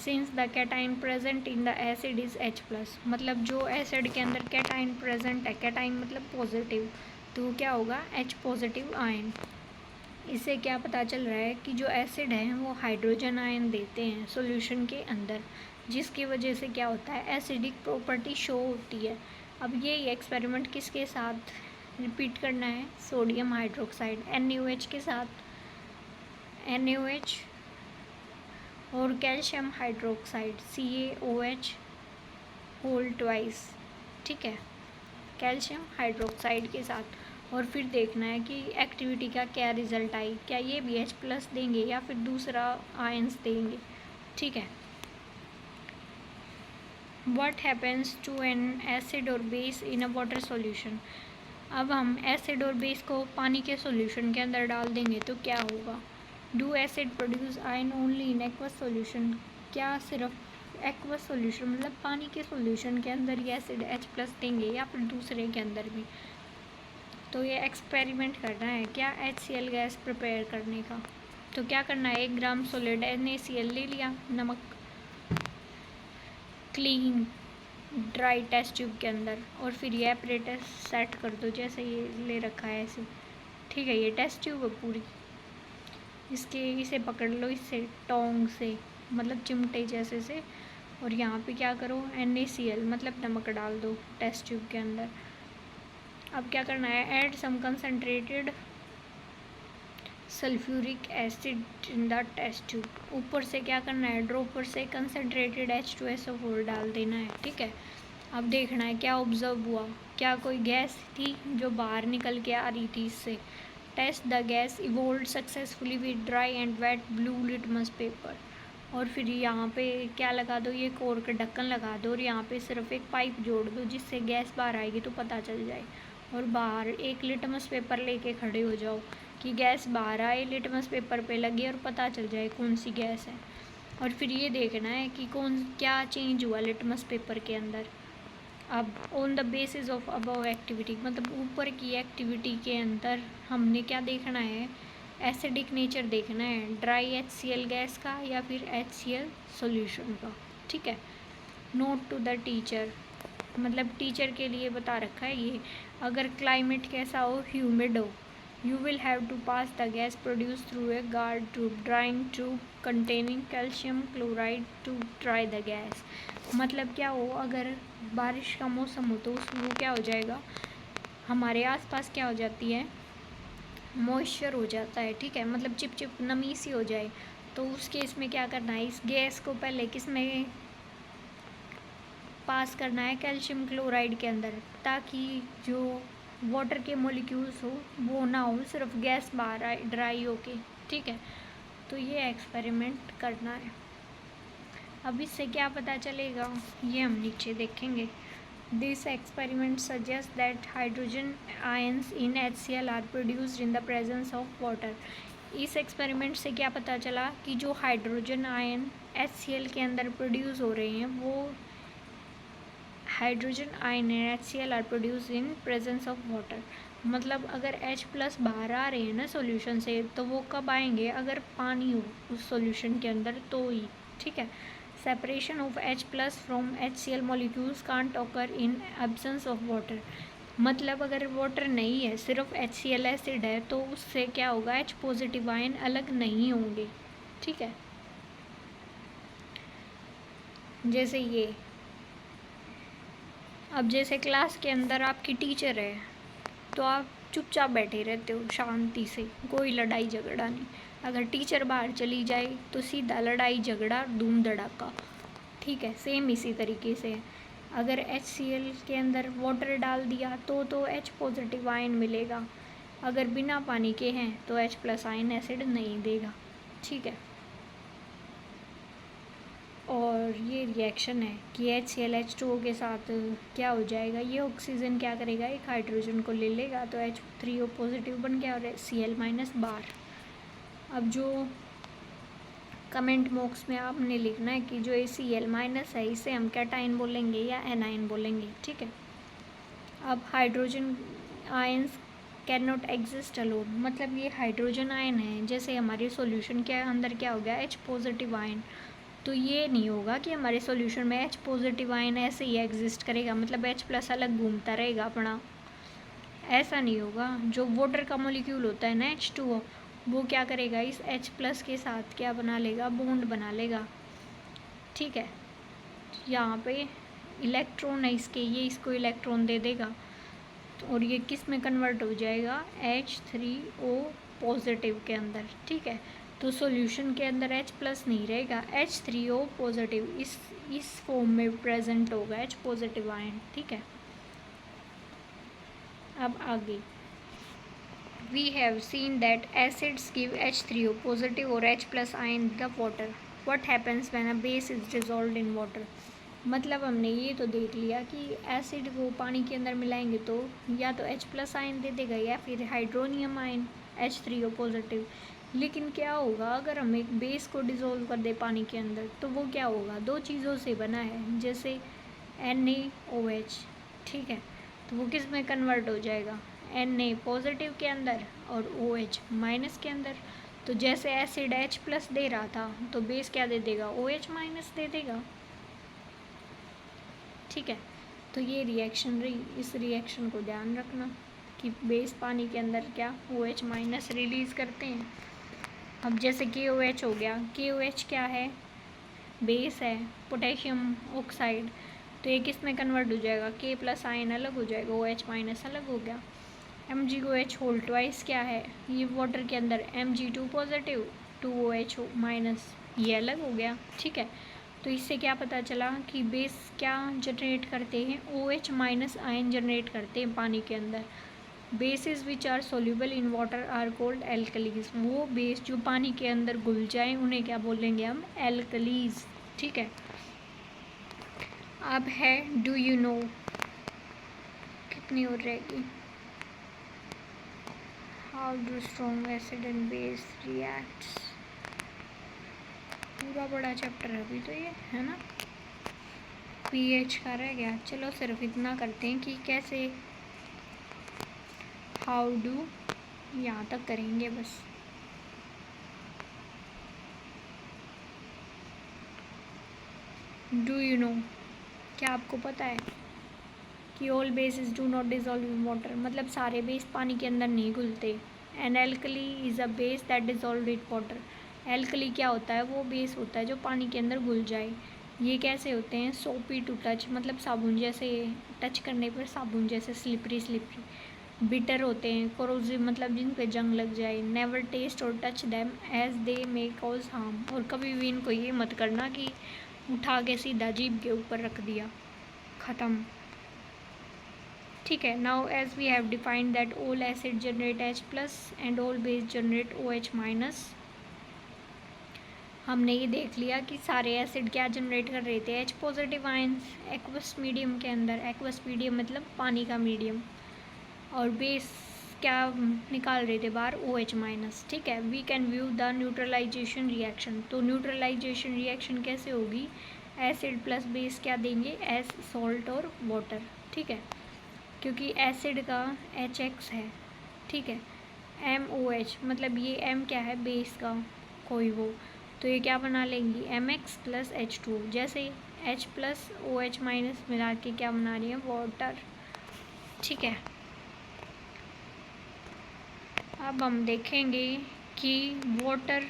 S1: Since the cation present in the acid is H+, मतलब जो एसिड के अंदर कैटाइन प्रेजेंट है, कैटाइन मतलब पॉजिटिव, तो क्या होगा H पॉजिटिव आयन। इससे क्या पता चल रहा है कि जो एसिड है वो हाइड्रोजन आयन देते हैं सॉल्यूशन के अंदर, जिसकी वजह से क्या होता है एसिडिक प्रॉपर्टी शो होती है। अब ये एक्सपेरिमेंट किसके साथ रिपीट करना है, सोडियम हाइड्रोक्साइड NaOH के साथ NaOH और calcium hydroxide CaOH whole twice, ठीक है, कैल्शियम हाइड्रोक्साइड के साथ। और फिर देखना है कि एक्टिविटी का क्या रिजल्ट आई, क्या ये भी H+ देंगे या फिर दूसरा आयंस देंगे, ठीक है। What happens to an acid or base in a water solution? अब हम एसिड और बेस को पानी के सॉल्यूशन के अंदर डाल देंगे तो क्या होगा। Do acid produce ion only in aqueous solution? क्या सिर्फ एक्वस सॉल्यूशन मतलब पानी के सॉल्यूशन के अंदर ये एसिड H+ देंगे या फिर दूसरे के अंदर भी? तो ये एक्सपेरिमेंट करना है क्या HCl गैस प्रिपेयर करने का। तो क्या करना है, 1 ग्राम सॉलिड NaCl ले लिया, नमक क्लीन ड्राई टेस्ट ट्यूब के अंदर, और फिर ये एपरेटस सेट कर दो जैसे ये ले रखा है ऐसे, ठीक है। ये टेस्ट ट्यूब है पूरी, इसे पकड़ लो इससे टोंग से, मतलब चिमटे जैसे से, और यहाँ पे क्या करो NaCl मतलब नमक डाल दो टेस्ट ट्यूब के अंदर। अब क्या करना है, add some concentrated sulphuric acid in the test tube. ऊपर से क्या करना है, ड्रॉपर से कंसनट्रेटेड H2SO4 डाल देना है, ठीक है। अब देखना है क्या ऑब्जर्व हुआ, क्या कोई गैस थी जो बाहर निकल के आ रही थी इससे। Test the gas evolve successfully with dry and wet blue litmus paper. और फिर यहाँ पे क्या लगा दो, ये कोर का ढक्कन लगा दो और यहाँ पे सिर्फ एक पाइप जोड़ दो जिससे गैस बाहर आएगी तो पता चल जाए। और बाहर एक लिटमस पेपर लेके खड़े हो जाओ कि गैस बाहर आए, लिटमस पेपर पे लगे और पता चल जाए कौन सी गैस है। और फिर ये देखना है कि क्या चेंज हुआ लिटमस पेपर के अंदर। अब on the basis of above activity मतलब ऊपर की एक्टिविटी के अंदर हमने क्या देखना है, एसिडिक नेचर देखना है ड्राई HCl गैस का या फिर HCl सॉल्यूशन का, ठीक है। नोट टू द टीचर मतलब टीचर के लिए बता रखा है ये, अगर क्लाइमेट कैसा हो, ह्यूमिड हो, you will have to pass the gas produced through a guard tube, drying tube containing calcium chloride to dry the gas। मतलब क्या हो, अगर बारिश का मौसम हो तो वो क्या हो जाएगा, हमारे आसपास क्या हो जाती है, मॉइस्चर हो जाता है, ठीक है, मतलब चिपचिप नमी सी हो जाए। तो उस केस में क्या करना है, इस गैस को पहले किस में पास करना है, कैल्शियम क्लोराइड के अंदर, ताकि जो वाटर के मॉलिक्यूल्स हो वो ना हो, सिर्फ गैस बाहर आए ड्राई होके, ठीक है। तो ये एक्सपेरिमेंट करना है। अब इससे क्या पता चलेगा ये हम नीचे देखेंगे। This experiment suggest that hydrogen ions in HCl are produced in the presence of water. इस एक्सपेरिमेंट से क्या पता चला कि जो हाइड्रोजन आयन HCl के अंदर प्रोड्यूस हो रहे हैं वो hydrogen ion and HCl are produce in presence of water. मतलब अगर H+ बाहर आ रहे हैं ना सॉल्यूशन से तो वो कब आएंगे, अगर पानी हो उस सॉल्यूशन के अंदर तो ही, ठीक है। Separation of H+ from HCl molecules can't occur in absence of water. मतलब अगर वाटर नहीं है, सिर्फ HCl एसिड है, तो उससे क्या होगा, H+ आयन अलग नहीं होंगे, ठीक है। जैसे ये, अब जैसे क्लास के अंदर आपकी टीचर है तो आप चुपचाप बैठे रहते हो शांति से, कोई लड़ाई झगड़ा नहीं। अगर टीचर बाहर चली जाए तो सीधा लड़ाई झगड़ा धूम धड़ाका, ठीक है। सेम इसी तरीके से अगर HCl के अंदर वाटर डाल दिया तो H+ आयन मिलेगा, अगर बिना पानी के हैं तो H+ आयन एसिड नहीं देगा, ठीक है। और ये रिएक्शन है कि HCl H2O के साथ क्या हो जाएगा, ये ऑक्सीजन क्या करेगा, एक हाइड्रोजन को ले लेगा तो H3O पॉजिटिव बन गया और Cl- बाहर। अब जो कमेंट बॉक्स में आपने लिखना है कि जो ये Cl- है इसे हम कैटाइन बोलेंगे या एनाइन बोलेंगे, ठीक है। अब hydrogen ions can not exist alone, मतलब ये हाइड्रोजन आयन है, जैसे हमारे सॉल्यूशन के अंदर क्या हो गया H+ आयन, तो ये नहीं होगा कि हमारे सॉल्यूशन में H+ आयन ऐसे ही एग्जिस्ट करेगा, मतलब H+ अलग घूमता रहेगा अपना, ऐसा नहीं होगा। जो वाटर का मॉलिक्यूल होता है ना H2O, वो क्या करेगा, इस H+ के साथ क्या बना लेगा, बॉन्ड बना लेगा, ठीक है। यहाँ पे इलेक्ट्रॉन है इसके, ये इसको इलेक्ट्रॉन दे देगा और ये किस में कन्वर्ट हो जाएगा, H3O पॉजिटिव के अंदर, ठीक है। तो सॉल्यूशन के अंदर H प्लस नहीं रहेगा, H3O पॉजिटिव इस फॉर्म में प्रेजेंट होगा H पॉजिटिव आयन, ठीक है। अब आगे we have seen that acids give H3O positive or H plus ion in the water. What happens when a base is dissolved in water? मतलब हमने ये तो देख लिया कि एसिड को पानी के अंदर मिलाएंगे तो या तो H प्लस आयन दे देगा या फिर हाइड्रोनियम आयन H3O पॉजिटिव। लेकिन क्या होगा अगर हम एक बेस को डिज़ोल्व कर दे पानी के अंदर, तो वो क्या होगा, दो चीज़ों से बना है, जैसे NaOH, ठीक है। तो वो किस में कन्वर्ट हो जाएगा, Na पॉजिटिव के अंदर और OH माइनस के अंदर। तो जैसे एसिड H प्लस दे रहा था तो बेस क्या दे देगा, OH माइनस दे देगा, ठीक है। तो ये रिएक्शन रही, इस रिएक्शन को ध्यान रखना कि बेस पानी के अंदर क्या OH माइनस रिलीज़ करते हैं। अब जैसे KOH हो गया, KOH क्या है, बेस है, पोटेशियम ऑक्साइड, तो ये किस में कन्वर्ट हो जाएगा, K प्लस आयन अलग हो जाएगा, OH माइनस अलग हो गया। MgOH होल ट्वाइस क्या है, ये वाटर के अंदर Mg2 पॉजिटिव 2OH माइनस, ये अलग हो गया, ठीक है। तो इससे क्या पता चला कि बेस क्या जनरेट करते हैं, OH माइनस आयन जनरेट करते हैं पानी के अंदर। Bases which are soluble in water are called alkalis, वो बेस जो पानी के अंदर घुल जाए उन्हें क्या बोलेंगे हम, एल्कलीज, ठीक है। अब है डू यू नो, कितनी और रहेगी, how do strong acid and base reacts, पूरा बड़ा चैप्टर है अभी तो ये, है ना। pH का रह गया, चलो सिर्फ इतना करते हैं कि कैसे, हाउ डू यहाँ तक करेंगे बस। डू यू नो, क्या आपको पता है कि all bases do not dissolve in water, मतलब सारे बेस पानी के अंदर नहीं घुलते। An alkali is a base that dissolve in water, alkali क्या होता है, वो बेस होता है जो पानी के अंदर घुल जाए। ये कैसे होते हैं, सोपी टू टच, मतलब साबुन जैसे, टच करने पर साबुन जैसे स्लिपरी स्लिपरी। बिटर होते हैं, कोरोसिव मतलब जिन पे जंग लग जाए। नेवर टेस्ट और touch them as they may cause harm, और कभी भी इनको ये मत करना कि उठा के सीधा जीभ के ऊपर रख दिया, ख़त्म, ठीक है। Now as we have defined that all acid generate H plus and all base generate OH minus, हमने ये देख लिया कि सारे एसिड क्या जनरेट कर रहे थे, H positive ions aqueous medium के अंदर, एक्वस मीडियम मतलब पानी का मीडियम, और बेस क्या निकाल रहे थे बाहर, OH माइनस, ठीक है। We can view the neutralisation reaction, तो न्यूट्रलाइजेशन रिएक्शन कैसे होगी, एसिड प्लस बेस क्या देंगे, एस सॉल्ट और वाटर, ठीक है, क्योंकि एसिड का HX है, ठीक है। MOH मतलब ये M क्या है, बेस का कोई वो, तो ये क्या बना लेंगी, MX प्लस H2, जैसे H प्लस OH माइनस मिला के क्या बना रही है, वाटर, ठीक है। अब हम देखेंगे कि water,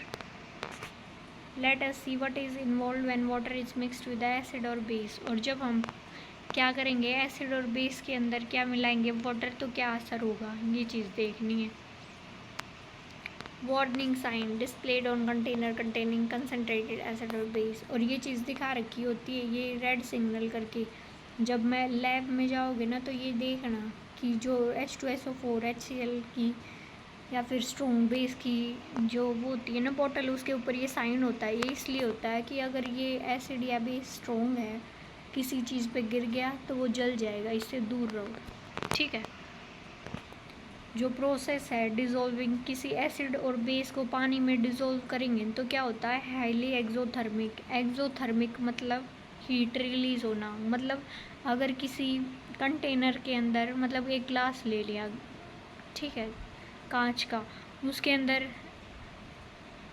S1: let us see what is involve when water is mixed with acid और बेस, और जब हम क्या करेंगे, एसिड और बेस के अंदर क्या मिलाएंगे, वाटर, तो क्या असर होगा, ये चीज़ देखनी है। Warning sign displayed on container containing concentrated acid और बेस, और ये चीज़ दिखा रखी होती है ये रेड सिग्नल करके। जब मैं लैब में जाओगे ना तो ये देखना कि जो H2SO4 HCl की या फिर स्ट्रॉन्ग बेस की जो वो होती है ना बॉटल, उसके ऊपर ये साइन होता है। ये इसलिए होता है कि अगर ये एसिड या बेस स्ट्रॉन्ग है, किसी चीज़ पे गिर गया तो वो जल जाएगा, इससे दूर रहो, ठीक है। जो प्रोसेस है डिज़ोल्विंग, किसी एसिड और बेस को पानी में डिज़ोल्व करेंगे तो क्या होता है, हाईली एक्सोथर्मिक, एक्सोथर्मिक मतलब हीट रिलीज़ होना, मतलब अगर किसी कंटेनर के अंदर, मतलब एक ग्लास ले लिया, ठीक है, कांच का, उसके अंदर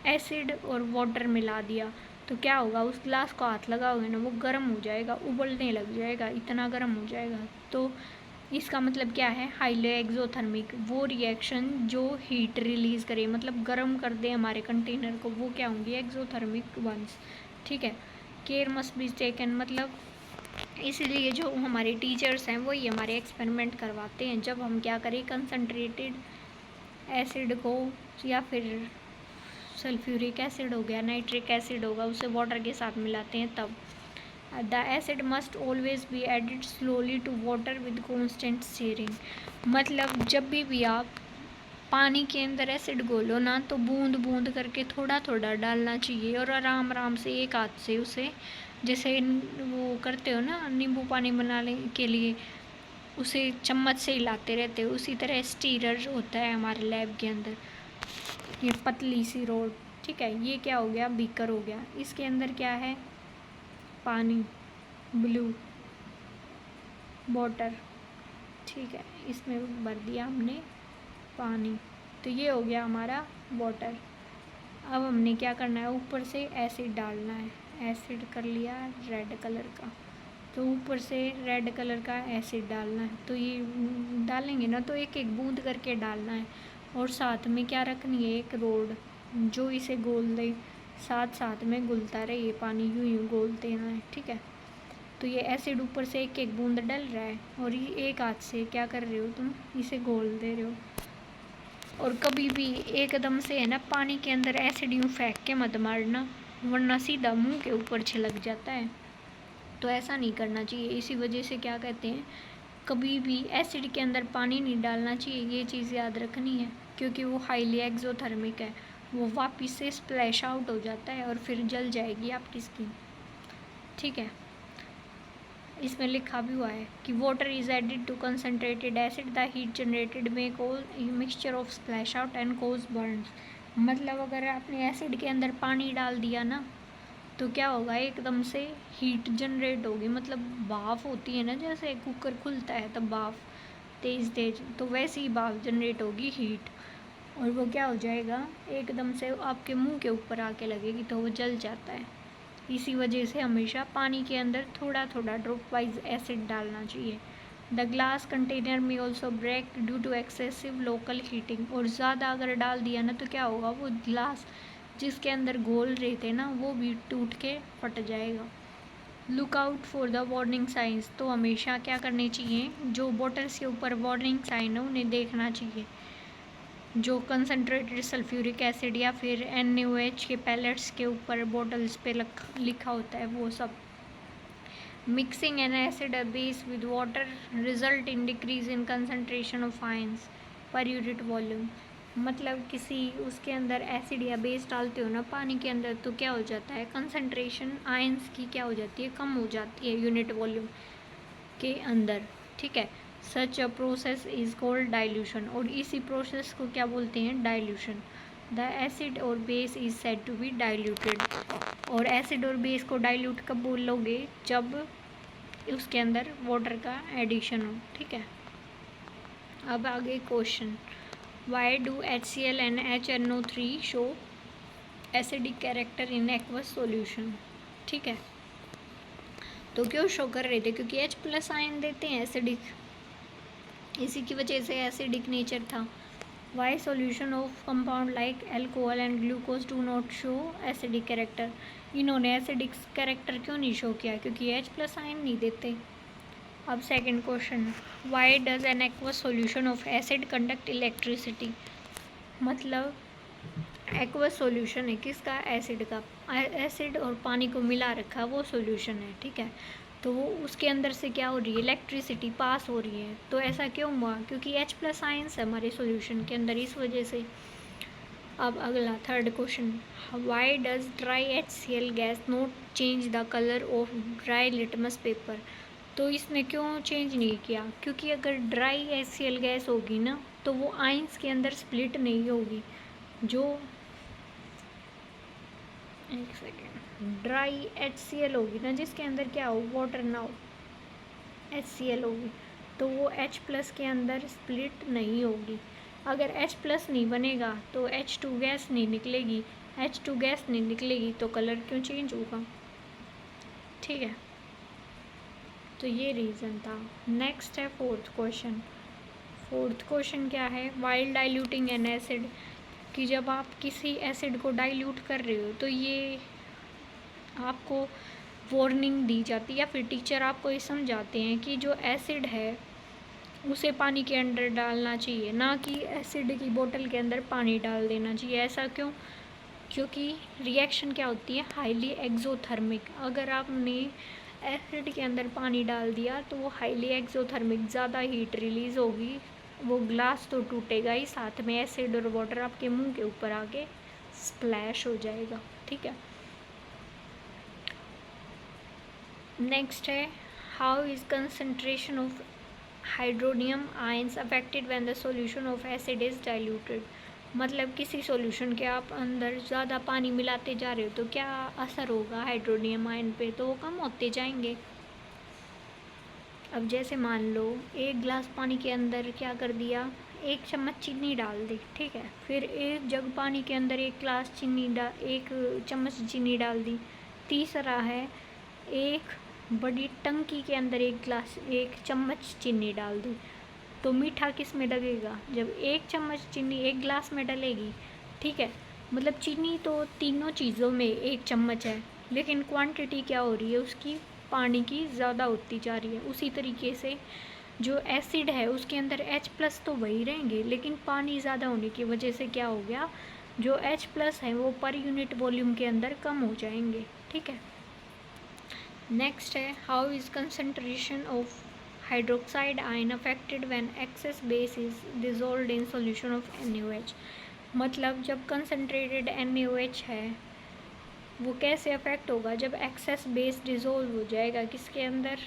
S1: एसिड और वाटर मिला दिया, तो क्या होगा, उस ग्लास को हाथ लगाओगे ना वो गर्म हो जाएगा, उबलने लग जाएगा, इतना गर्म हो जाएगा। तो इसका मतलब क्या है, हाईली एक्सोथर्मिक, वो रिएक्शन जो हीट रिलीज़ करे, मतलब गर्म कर दे हमारे कंटेनर को, वो क्या होंगी, एक्सोथर्मिक वंस, ठीक है। केयर मस्ट बी टेकन, मतलब इसलिए जो हमारे टीचर्स हैं वही हमारे एक्सपेरिमेंट करवाते हैं। जब हम क्या करें, कंसनट्रेटेड एसिड को या फिर सल्फ्यूरिक एसिड हो गया, नाइट्रिक एसिड होगा, उसे वाटर के साथ मिलाते हैं तब। The acid must always be added slowly to water with constant stirring. मतलब जब भी आप पानी के अंदर एसिड घोलो ना, तो बूंद बूंद करके थोड़ा थोड़ा डालना चाहिए और आराम आराम से एक हाथ से उसे, जैसे वो करते हो ना नींबू पानी बनाने के लिए, उसे चम्मच से हिलाते रहते हो, उसी तरह स्टीरर होता है हमारे लैब के अंदर, ये पतली सी रोड। ठीक है, ये क्या हो गया, बीकर हो गया। इसके अंदर क्या है, पानी, ब्लू वाटर। ठीक है, इसमें भर दिया हमने पानी, तो ये हो गया हमारा वाटर। अब हमने क्या करना है, ऊपर से एसिड डालना है। एसिड कर लिया रेड कलर का, तो ऊपर से रेड कलर का एसिड डालना है। तो ये डालेंगे ना तो एक एक बूंद करके डालना है, और साथ में क्या रखनी है, एक रोड जो इसे गोल दे, साथ साथ में घुलता रहे ये पानी, यूं यूं गोलते हैं। ठीक है, तो ये एसिड ऊपर से एक एक बूंद डल रहा है, और ये एक हाथ से क्या कर रहे हो तुम, इसे घोल दे रहे हो। और कभी भी एकदम से है ना पानी के अंदर एसिड यूं फेंक के मत मारना, वरना सीधा मुंह के ऊपर छिलक जाता है। तो ऐसा नहीं करना चाहिए। इसी वजह से क्या कहते हैं, कभी भी एसिड के अंदर पानी नहीं डालना चाहिए, ये चीज़ याद रखनी है, क्योंकि वो हाईली एक्सोथर्मिक है, वो वापस से स्प्लैश आउट हो जाता है और फिर जल जाएगी आपकी स्किन। ठीक है, इसमें लिखा भी हुआ है कि water is added to concentrated acid, the heat generated may cause mixture of splash out and cause burns. मतलब अगर आपने एसिड के अंदर पानी डाल दिया ना, तो क्या होगा, एकदम से हीट जनरेट होगी, मतलब भाप होती है ना, जैसे कुकर खुलता है तब भाप तेज़ तेज़, तो वैसे ही भाप जनरेट होगी, हीट, और वो क्या हो जाएगा, एकदम से आपके मुंह के ऊपर आके लगेगी, तो वो जल जाता है। इसी वजह से हमेशा पानी के अंदर थोड़ा थोड़ा ड्रॉप वाइज एसिड डालना चाहिए। द ग्लास कंटेनर में also break due to excessive local heating. और ज़्यादा अगर डाल दिया ना तो क्या होगा, वो ग्लास जिसके अंदर घोल रहे थे ना वो भी टूट के फट जाएगा। Look out for the warning science. तो हमेशा क्या करनी चाहिए, जो बॉटल्स के ऊपर वार्निंग साइन है उन्हें देखना चाहिए। जो कंसनट्रेटेड सल्फ्यूरिक एसिड या फिर NaOH के पैलेट्स के ऊपर बॉटल्स पे लिखा होता है वो सब। Mixing N acid base with water result in decrease in concentration of ions per unit volume. मतलब किसी उसके अंदर एसिड या बेस डालते हो ना पानी के अंदर, तो क्या हो जाता है, कंसनट्रेशन आयंस की क्या हो जाती है, कम हो जाती है यूनिट वॉल्यूम के अंदर। ठीक है, such a process is called dilution. और इसी प्रोसेस को क्या बोलते हैं, डाइल्यूशन। द एसिड और base is said to be diluted. और एसिड और बेस को डाइल्यूट कब बोलोगे, जब उसके अंदर वाटर का एडिशन हो। ठीक है, अब आगे question, why do HCl and HNO3 show acidic character in aqueous solution. ठीक है, तो क्यों शो कर रहे थे, क्योंकि H+ आयन देते हैं एसिडिक, इसी की वजह से एसिडिक नेचर था। Why solution of compound like alcohol and glucose do not show acidic character. इन्होंने एसिडिक कैरेक्टर क्यों नहीं शो किया, क्योंकि H+ आयन नहीं देते। अब second question, why does an aqueous solution of acid conduct electricity. मतलब एक्वस सॉल्यूशन है किसका, एसिड का, एसिड और पानी को मिला रखा वो सॉल्यूशन है। ठीक है, तो वो उसके अंदर से क्या हो रही है, इलेक्ट्रिसिटी पास हो रही है। तो ऐसा क्यों हुआ, क्योंकि H+ आयंस है हमारे सॉल्यूशन के अंदर, इस वजह से। अब अगला third question, why does dry HCl gas not change the colour of dry litmus paper. तो इसने क्यों चेंज नहीं किया, क्योंकि अगर ड्राई HCl गैस होगी ना तो वो आयंस के अंदर स्प्लिट नहीं होगी। जो एक सेकेंड, ड्राई HCl होगी ना जिसके अंदर क्या हो, वाटर ना हो, HCl होगी, तो वो H+ के अंदर स्प्लिट नहीं होगी। अगर H+ नहीं बनेगा तो H2 गैस नहीं निकलेगी, H2 गैस नहीं निकलेगी तो कलर क्यों चेंज होगा। ठीक है, तो ये रीज़न था। नेक्स्ट है फोर्थ क्वेश्चन। फोर्थ क्वेश्चन क्या है, वाइल डाइल्यूटिंग एन एसिड, कि जब आप किसी एसिड को डाइल्यूट कर रहे हो तो ये आपको वार्निंग दी जाती है या फिर टीचर आपको ये समझाते हैं कि जो एसिड है उसे पानी के अंदर डालना चाहिए, ना कि एसिड की बोतल के अंदर पानी डाल देना चाहिए। ऐसा क्यों? क्योंकि रिएक्शन क्या होती है, हाईली एक्सोथर्मिक। अगर आपने एसिड के अंदर पानी डाल दिया तो वो हाईली एक्सोथर्मिक, ज़्यादा हीट रिलीज़ होगी, वो ग्लास तो टूटेगा ही, साथ में एसिड और वाटर आपके मुंह के ऊपर आके स्प्लैश हो जाएगा। ठीक है, नेक्स्ट है how is concentration of hydronium ions affected when the solution of acid is diluted. मतलब किसी सॉल्यूशन के आप अंदर ज़्यादा पानी मिलाते जा रहे हो तो क्या असर होगा हाइड्रोनियम आयन पे, तो वो कम होते जाएंगे। अब जैसे मान लो 1 गिलास पानी के अंदर क्या कर दिया, 1 चम्मच चीनी डाल दी, ठीक है, फिर 1 जग पानी के अंदर 1 चम्मच चीनी डाल दी। तीसरा है 1 बड़ी टंकी के अंदर 1 चम्मच चीनी डाल दी, तो मीठा किस में लगेगा, जब 1 चम्मच चीनी 1 गिलास में डलेगी। ठीक है, मतलब चीनी तो तीनों चीज़ों में 1 चम्मच है, लेकिन क्वांटिटी क्या हो रही है उसकी, पानी की ज़्यादा होती जा रही है। उसी तरीके से जो एसिड है उसके अंदर H+ तो वही रहेंगे, लेकिन पानी ज़्यादा होने की वजह से क्या हो गया, जो H+ है वो पर यूनिट वॉल्यूम के अंदर कम हो जाएंगे। ठीक है, नेक्स्ट है how is concentration of hydroxide ion affected when excess base is dissolved in solution of NaOH। मतलब जब कंसंट्रेटेड NaOH है वो कैसे अफेक्ट होगा, जब एक्सेस बेस डिजोल्व हो जाएगा किसके अंदर,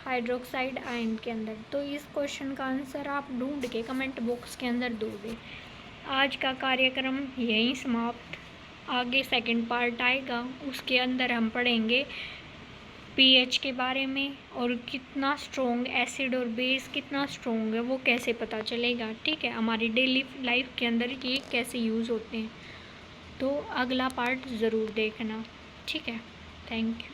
S1: हाइड्रोक्साइड आयन के अंदर। तो इस क्वेश्चन का आंसर आप ढूंढ के कमेंट बॉक्स के अंदर दोगे। आज का कार्यक्रम यहीं समाप्त, आगे सेकंड पार्ट आएगा, उसके अंदर हम पढ़ेंगे pH के बारे में, और कितना स्ट्रॉन्ग एसिड और बेस कितना स्ट्रॉन्ग है वो कैसे पता चलेगा। ठीक है, हमारी डेली लाइफ के अंदर ये कैसे यूज़ होते हैं। तो अगला पार्ट ज़रूर देखना। ठीक है, थैंक यू।